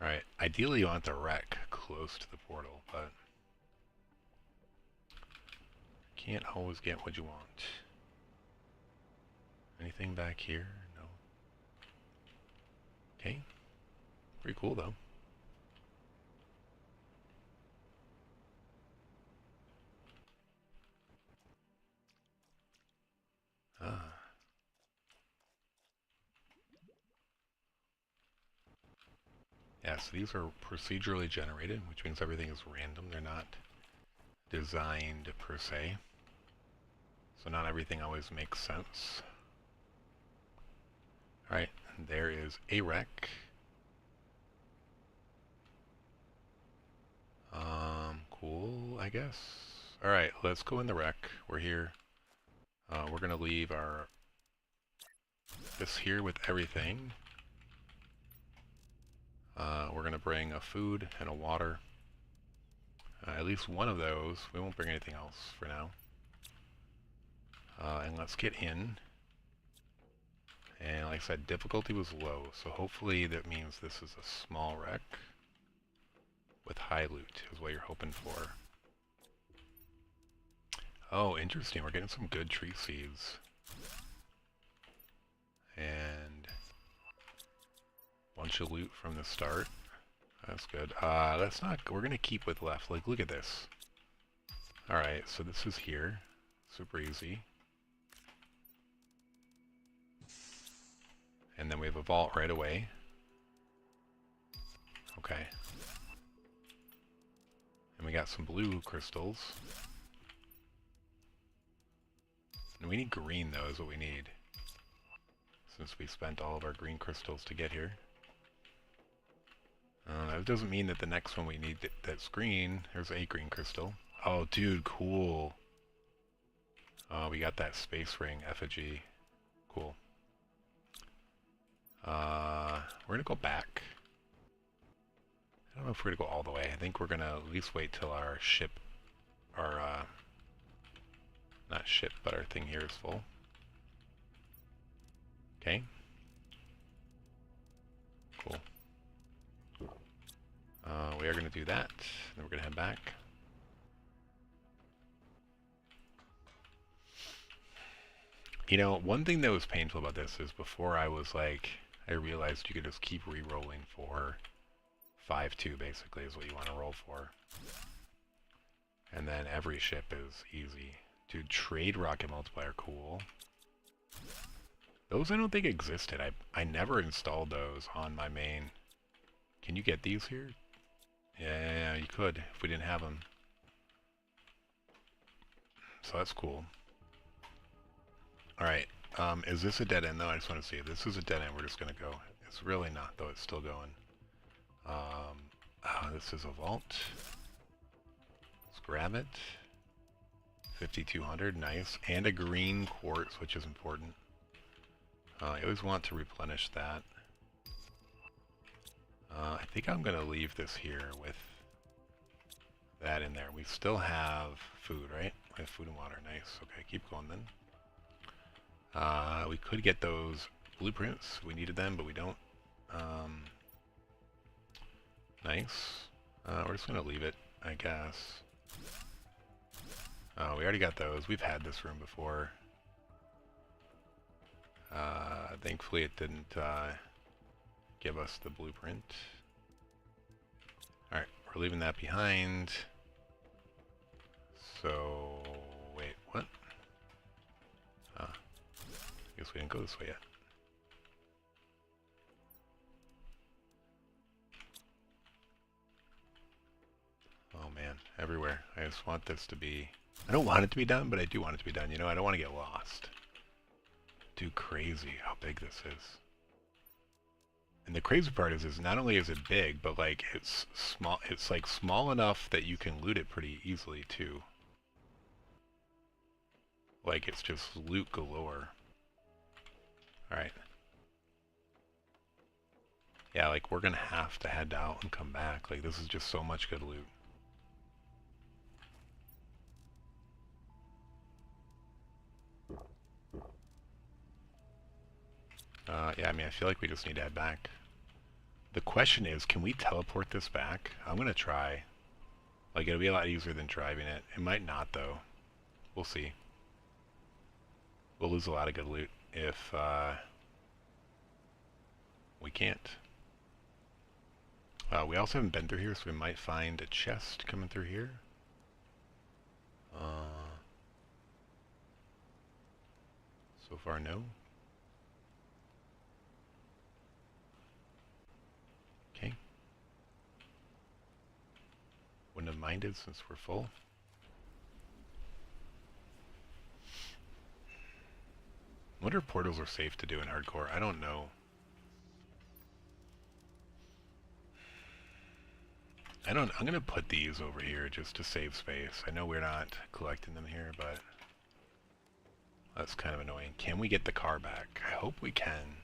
Alright, ideally you want the wreck close to the portal, but can't always get what you want. Anything back here? No. Okay. Pretty cool, though. Ah. Yeah, so these are procedurally generated, which means everything is random. They're not designed per se. So not everything always makes sense. Alright, there is a wreck. Cool, I guess. Alright, let's go in the wreck. We're here. We're gonna leave this here with everything. We're gonna bring a food and a water. At least one of those. We won't bring anything else for now. And let's get in. And like I said, difficulty was low, so hopefully that means this is a small wreck with high loot is what you're hoping for. Oh, interesting. We're getting some good tree seeds. And a bunch of loot from the start. That's good. Let's not... We're going to keep with left. Like, look at this. Alright, so this is here. Super easy. And then we have a vault right away. Okay. And we got some blue crystals. And we need green, though, is what we need. Since we spent all of our green crystals to get here. That doesn't mean that the next one we need that's green. There's a green crystal. Oh, dude, cool. Oh, we got that space ring effigy. Cool. We're gonna go back. I don't know if we're gonna go all the way. I think we're gonna at least wait till our ship, not ship, but our thing here is full. Okay. Cool. We are gonna do that. Then we're gonna head back. You know, one thing that was painful about this is before I was like, I realized you could just keep re-rolling for 5-2 basically is what you want to roll for. And then every ship is easy. Dude, trade rocket multiplier, cool. Those I don't think existed. I never installed those on my main. Can you get these here? Yeah, you could if we didn't have them. So that's cool. Alright, is this a dead end though? I just want to see. If this is a dead end, we're just going to go. It's really not though, it's still going. This is a vault. Let's grab it. 5,200, nice. And a green quartz, which is important. I always want to replenish that. I think I'm going to leave this here with that in there. We still have food, right? We have food and water, nice. Okay, keep going then. We could get those blueprints. We needed them, but we don't. Nice. We're just going to leave it, I guess. We already got those. We've had this room before. Thankfully it didn't give us the blueprint. Alright, we're leaving that behind. So, wait, what? I guess we didn't go this way yet. Oh man, everywhere. I just want this to be... I don't want it to be done, but I do want it to be done. You know, I don't want to get lost. Dude, crazy how big this is. And the crazy part is not only is it big, but like it's small. It's like small enough that you can loot it pretty easily too. Like it's just loot galore. All right. Yeah, like we're gonna have to head out and come back. Like this is just so much good loot. Yeah, I mean, I feel like we just need to head back. The question is, can we teleport this back? I'm gonna try. Like, it'll be a lot easier than driving it. It might not, though. We'll see. We'll lose a lot of good loot if we can't. We also haven't been through here, so we might find a chest coming through here. So far, no. Okay. Wouldn't have minded since we're full. I wonder if portals are safe to do in hardcore. I don't know. I'm gonna put these over here just to save space. I know we're not collecting them here, but that's kind of annoying. Can we get the car back? I hope we can.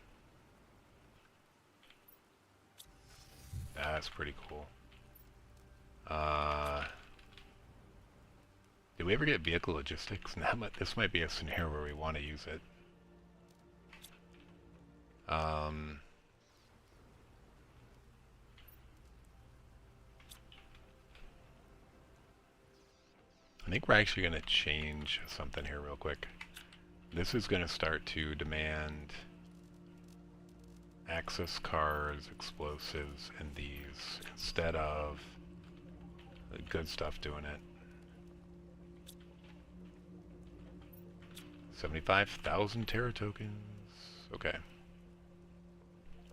That's pretty cool. Did we ever get vehicle logistics? This might be a scenario where we want to use it. think we're actually going to change something here real quick. This is going to start to demand access cards, explosives, and these instead of the good stuff doing it. 75,000 Terra tokens. Okay.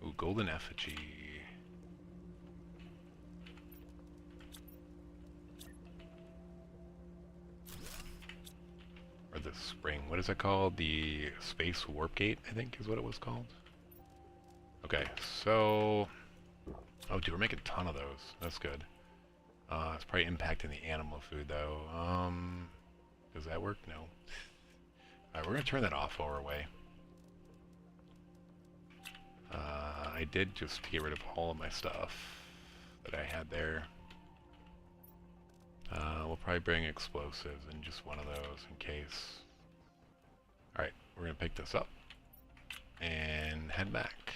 Ooh, golden effigy. Or the spring. What is it called? The space warp gate, I think is what it was called. Okay, so... Oh, dude, we're making a ton of those. That's good. It's probably impacting the animal food, though. Does that work? No. Alright, we're going to turn that off while we're away. I did just get rid of all of my stuff that I had there. We'll probably bring explosives in just one of those in case. Alright, we're going to pick this up and head back.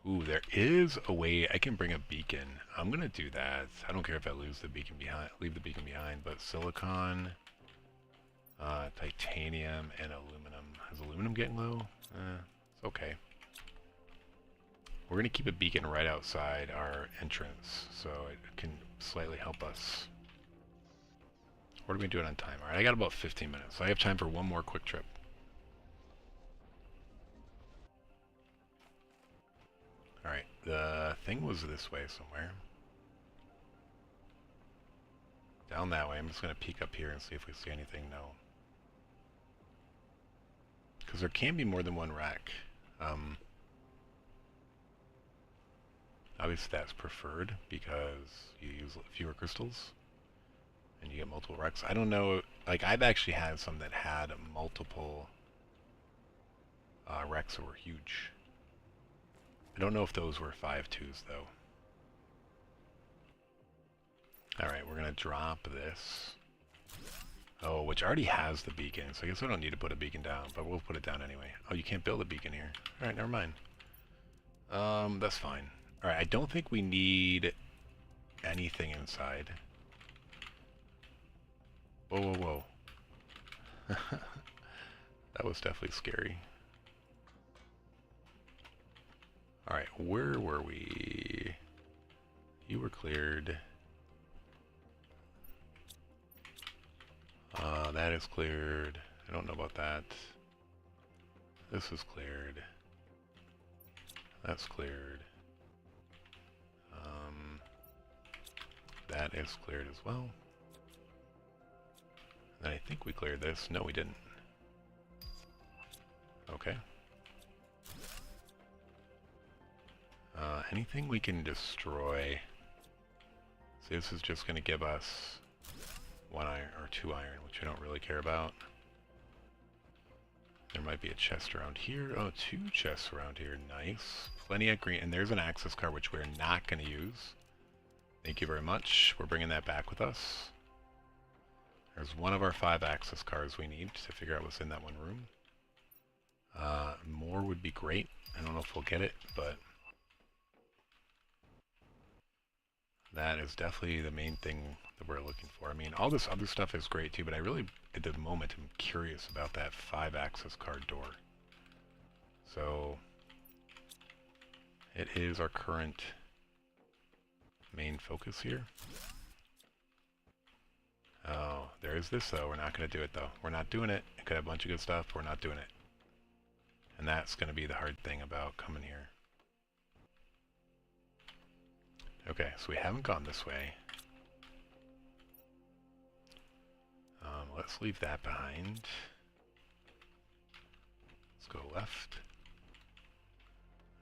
Ooh, there is a way I can bring a beacon. I'm going to do that. I don't care if I leave the beacon behind, but silicon, titanium, and aluminum. Is aluminum getting low? It's okay. We're going to keep a beacon right outside our entrance, so it can slightly help us. What are we doing on time? Alright, I got about 15 minutes, so I have time for one more quick trip. Alright, the thing was this way somewhere. Down that way. I'm just going to peek up here and see if we see anything. No. Because there can be more than one rack. Obviously that's preferred because you use fewer crystals and you get multiple racks. I don't know, like I've actually had some that had multiple racks that were huge. I don't know if those were 5.2s though. Alright, we're gonna drop this. Oh, which already has the beacon, so I guess we don't need to put a beacon down, but we'll put it down anyway. Oh, you can't build a beacon here. Alright, never mind. That's fine. Alright, I don't think we need anything inside. Whoa, whoa, whoa. That was definitely scary. Alright, where were we? You were cleared. That is cleared. I don't know about that. This is cleared. That's cleared. That is cleared as well. And I think we cleared this. No, we didn't. Okay. Anything we can destroy. So this is just going to give us 1 iron or 2 iron, which I don't really care about. There might be a chest around here. Oh, 2 chests around here. Nice. Plenty of green. And there's an access card, which we're not going to use. Thank you very much. We're bringing that back with us. There's one of our 5 access cards we need to figure out what's in that one room. More would be great. I don't know if we'll get it, but that is definitely the main thing that we're looking for. I mean, all this other stuff is great too, but I really, at the moment, am curious about that 5 access card door. So, it is our current main focus here. Oh, there is this though. We're not going to do it though. We're not doing it. It could have a bunch of good stuff, but we're not doing it. And that's going to be the hard thing about coming here. Okay, so we haven't gone this way. Let's leave that behind. Let's go left.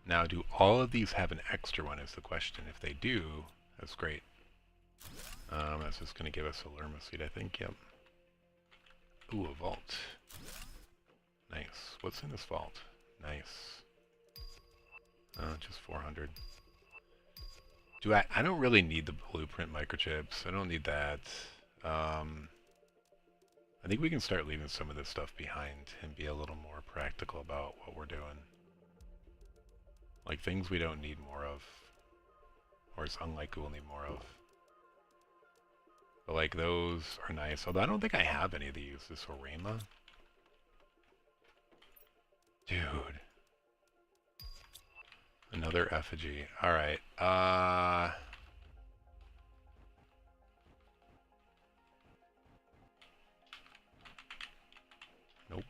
Now, do all of these have an extra one is the question. If they do, that's great. That's just going to give us a Lerma seed, I think. Yep. Ooh, a vault. Nice. What's in this vault? Nice. Just 400. I don't really need the blueprint microchips. I don't need that. I think we can start leaving some of this stuff behind and be a little more practical about what we're doing. Like things we don't need more of. Or it's unlikely we'll need more of. But like those are nice. Although I don't think I have any of these. This Orama. Dude. Another effigy. Alright. Nope.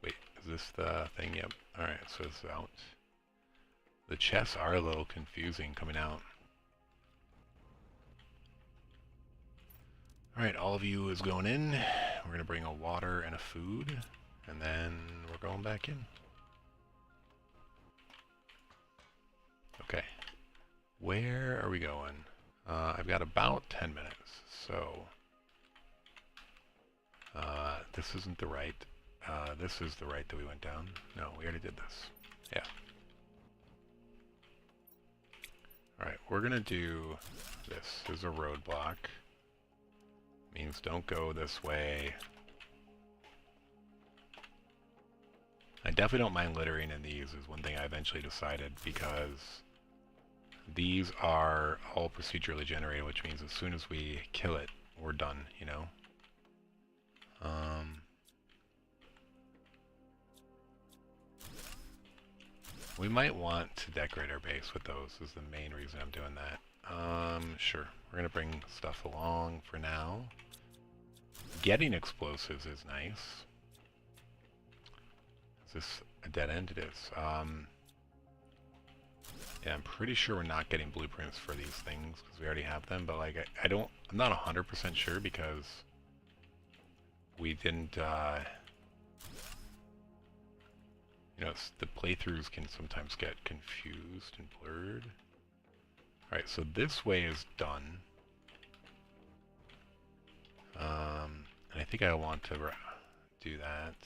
Wait, is this the thing? Yep. Alright, so it's out. The chests are a little confusing coming out. Alright, all of you is going in. We're going to bring a water and a food. And then we're going back in. Okay. Where are we going? I've got about 10 minutes. So, this isn't the right. This is the right that we went down. No, we already did this. Yeah. Alright, we're going to do this. There's a roadblock. Means don't go this way. I definitely don't mind littering in these is one thing I eventually decided because these are all procedurally generated, which means as soon as we kill it, we're done, you know? We might want to decorate our base with those is the main reason I'm doing that. Sure. We're going to bring stuff along for now. Getting explosives is nice. Is this a dead end? It is. Yeah, I'm pretty sure we're not getting blueprints for these things because we already have them, but like I'm not 100% sure because we didn't, you know, the playthroughs can sometimes get confused and blurred. Alright, so this way is done. And I think I want to do that.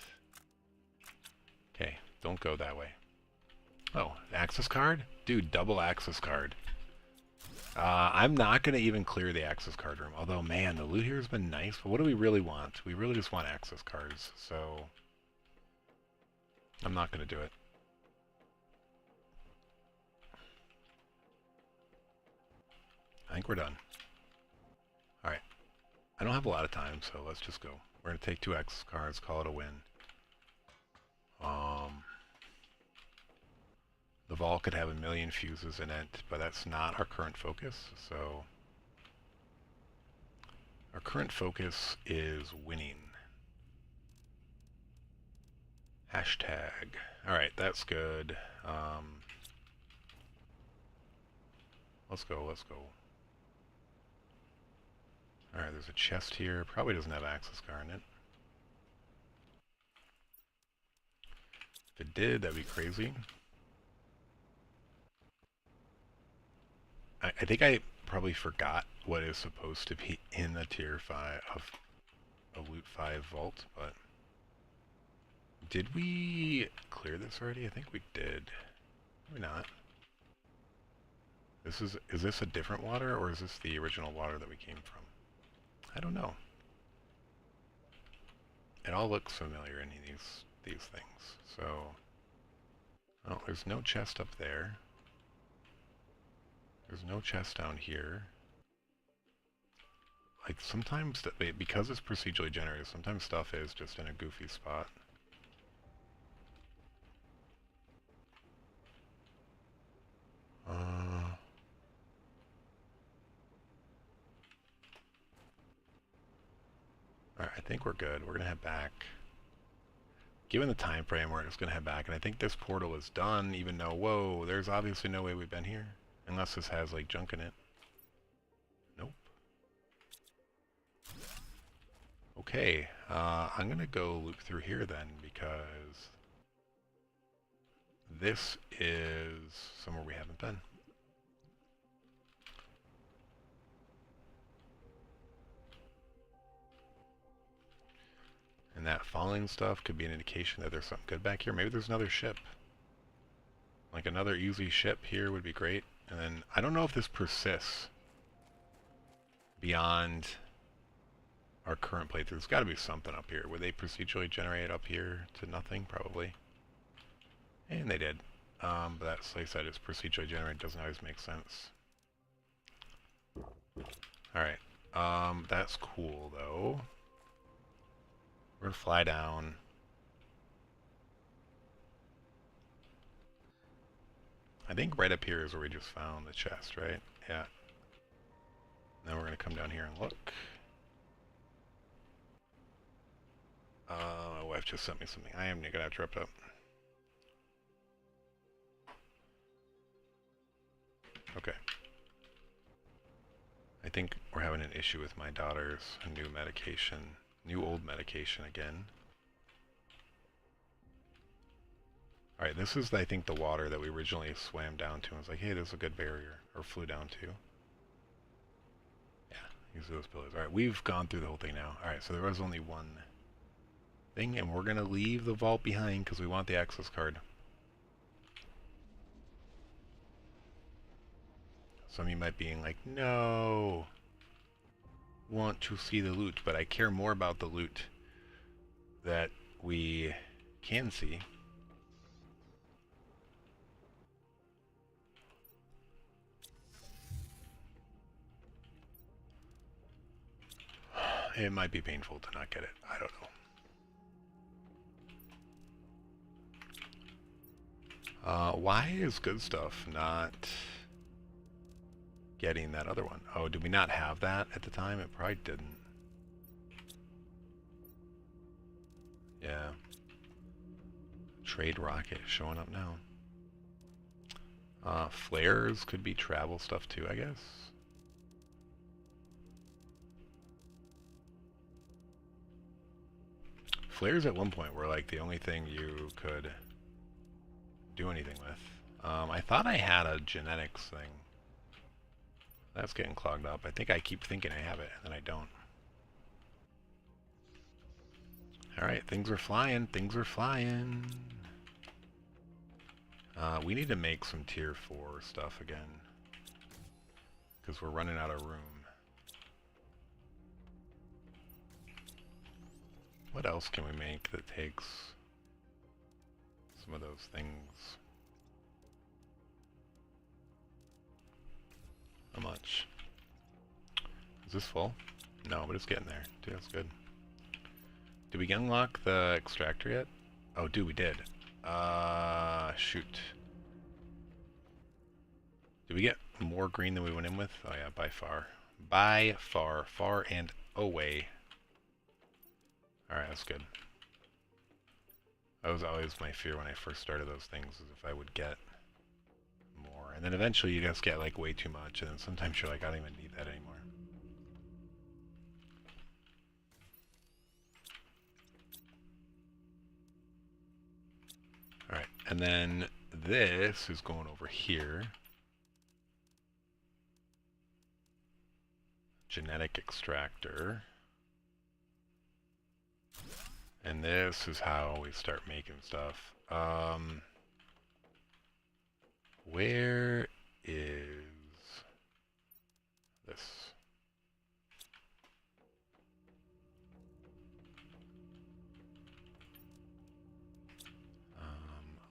Okay, don't go that way. Oh, access card? Dude, double access card. I'm not going to even clear the access card room. Although, man, the loot here has been nice. But what do we really want? We really just want access cards. So, I'm not going to do it. I think we're done. Alright. I don't have a lot of time, so let's just go. We're going to take 2 access cards, call it a win. The vault could have 1,000,000 fuses in it, but that's not our current focus, so our current focus is winning. Hashtag. Alright, that's good. Let's go, let's go. Alright, there's a chest here. Probably doesn't have access card in it. If it did, that'd be crazy. I think I probably forgot what is supposed to be in a tier 5 of a loot 5 vault, but did we clear this already? I think we did. Maybe not. Is this a different water or is this the original water that we came from? I don't know. It all looks familiar in these things. So, oh, there's no chest up there. There's no chest down here. Like sometimes, because it's procedurally generated, sometimes stuff is just in a goofy spot. Alright, I think we're good. We're gonna head back. Given the time frame, we're just gonna head back, and I think this portal is done, even though, whoa, there's obviously no way we've been here. Unless this has, like, junk in it. Nope. Okay, I'm gonna go loop through here then, because this is somewhere we haven't been. And that falling stuff could be an indication that there's something good back here. Maybe there's another ship. Like another easy ship here would be great. And then, I don't know if this persists beyond our current playthrough. There's got to be something up here. Would they procedurally generate up here to nothing? Probably. And they did. But that, like I said, is procedurally generated. Doesn't always make sense. Alright. That's cool, though. We're gonna fly down. I think right up here is where we just found the chest, right? Yeah. Now we're gonna come down here and look. My wife just sent me something. I am gonna have to wrap it up. Okay. I think we're having an issue with my daughter's new medication. New old medication again. Alright, this is, I think, the water that we originally swam down to and was like, hey, there's a good barrier. Or flew down to. Yeah, use those pillars. Alright, we've gone through the whole thing now. Alright, so there was only one thing, and we're going to leave the vault behind because we want the access card. Some of you might be like, no, want to see the loot, but I care more about the loot that we can see. It might be painful to not get it. I don't know. Why is good stuff not getting that other one? Oh, did we not have that at the time? It probably didn't. Yeah. Trade rocket showing up now. Flares could be travel stuff too, I guess. Flares at one point were like the only thing you could do anything with. I thought I had a genetics thing. That's getting clogged up. I think I keep thinking I have it, and then I don't. Alright, things are flying. Things are flying. We need to make some tier 4 stuff again. Because we're running out of room. What else can we make that takes some of those things? How much? Is this full? No, but it's getting there. Dude, that's good. Did we unlock the extractor yet? Oh, dude, we did. Shoot. Did we get more green than we went in with? Oh yeah, by far. By far. Far and away. Alright, that's good. That was always my fear when I first started those things, is if I would get more. And then eventually you just get like way too much, and then sometimes you're like, I don't even need that anymore. Alright, and then this is going over here. Genetic extractor. And this is how we start making stuff. Where is this?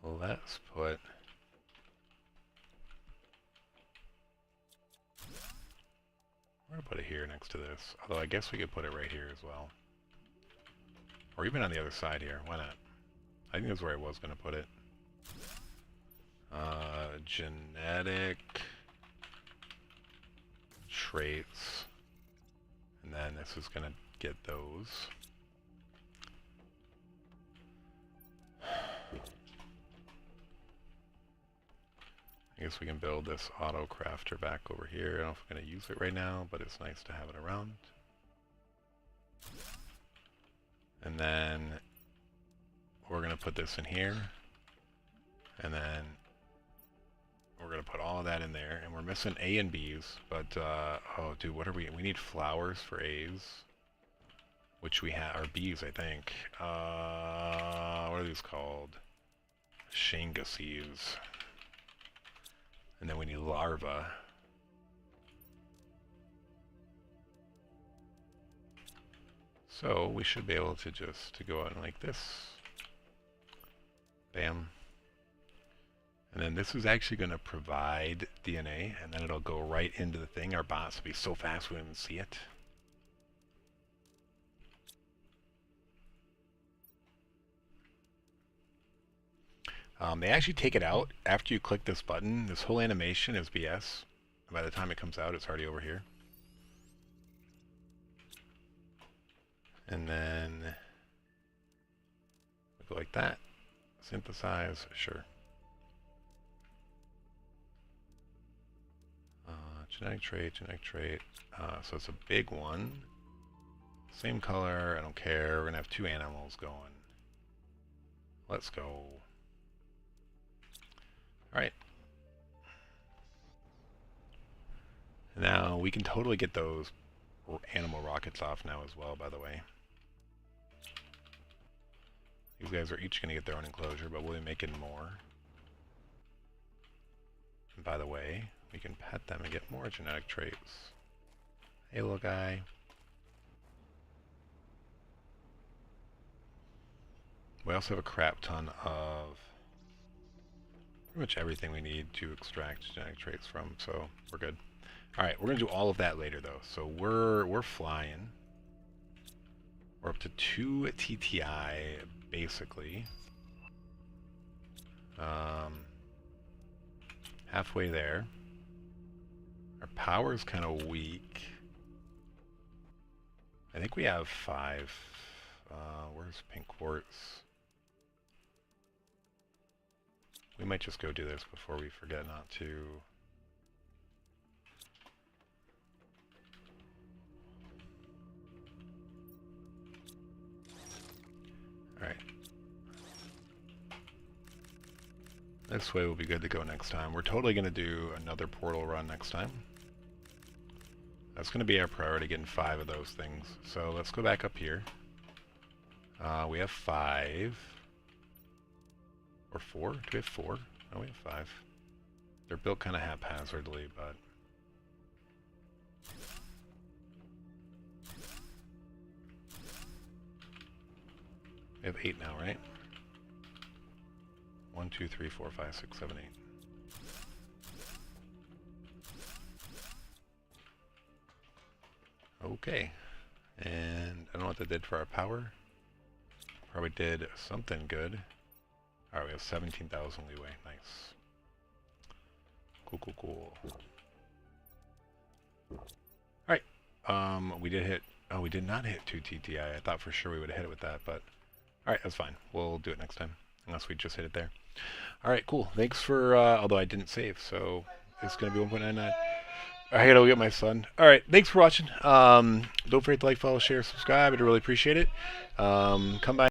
Let's put... We're gonna put it here next to this. Although I guess we could put it right here as well. Or even on the other side here. Why not? I think that's where I was gonna put it. Genetic traits. And then this is gonna get those. I guess we can build this auto crafter back over here. I don't know if we're going to use it right now, but it's nice to have it around. And then we're going to put this in here. And then we're going to put all of that in there. And we're missing A and B's. But, oh, dude, what are we? We need flowers for A's. Which we have, or B's, I think. What are these called? Shangasees. And then we need larvae. So we should be able to just go out like this. Bam. And then this is actually going to provide DNA, and then it'll go right into the thing. Our bots will be so fast we won't even see it. They actually take it out after you click this button. This whole animation is BS. By the time it comes out, it's already over here. And then go like that. Synthesize, sure. Genetic trait. So it's a big one. Same color, I don't care. We're gonna have two animals going. Let's go. Alright. Now we can totally get those animal rockets off now as well, by the way. These guys are each going to get their own enclosure, but we'll be making more. And by the way, we can pet them and get more genetic traits. Hey, little guy. We also have a crap ton of pretty much everything we need to extract genetic traits from, so we're good. Alright, we're going to do all of that later, though. So we're flying. We're up to 2 TTI, basically. Halfway there. Our power is kind of weak. I think we have 5. Where's pink quartz? We might just go do this before we forget not to. Alright. This way will be good to go next time. We're totally going to do another portal run next time. That's going to be our priority, getting 5 of those things. So let's go back up here. We have 5. Or 4? Do we have 4? No, we have 5. They're built kind of haphazardly, but... We have 8 now, right? 1, 2, 3, 4, 5, 6, 7, 8. Okay. And I don't know what that did for our power. Probably did something good. Alright, we have 17,000 leeway. Nice. Cool. Alright. We did hit... Oh, we did not hit 2 TTI. I thought for sure we would have hit it with that, but... Alright, that's fine. We'll do it next time. Unless we just hit it there. Alright, cool. Thanks for... although I didn't save, so... It's going to be 1.99. I gotta go get my son. Alright, thanks for watching. Don't forget to like, follow, share, subscribe. I'd really appreciate it. Come by.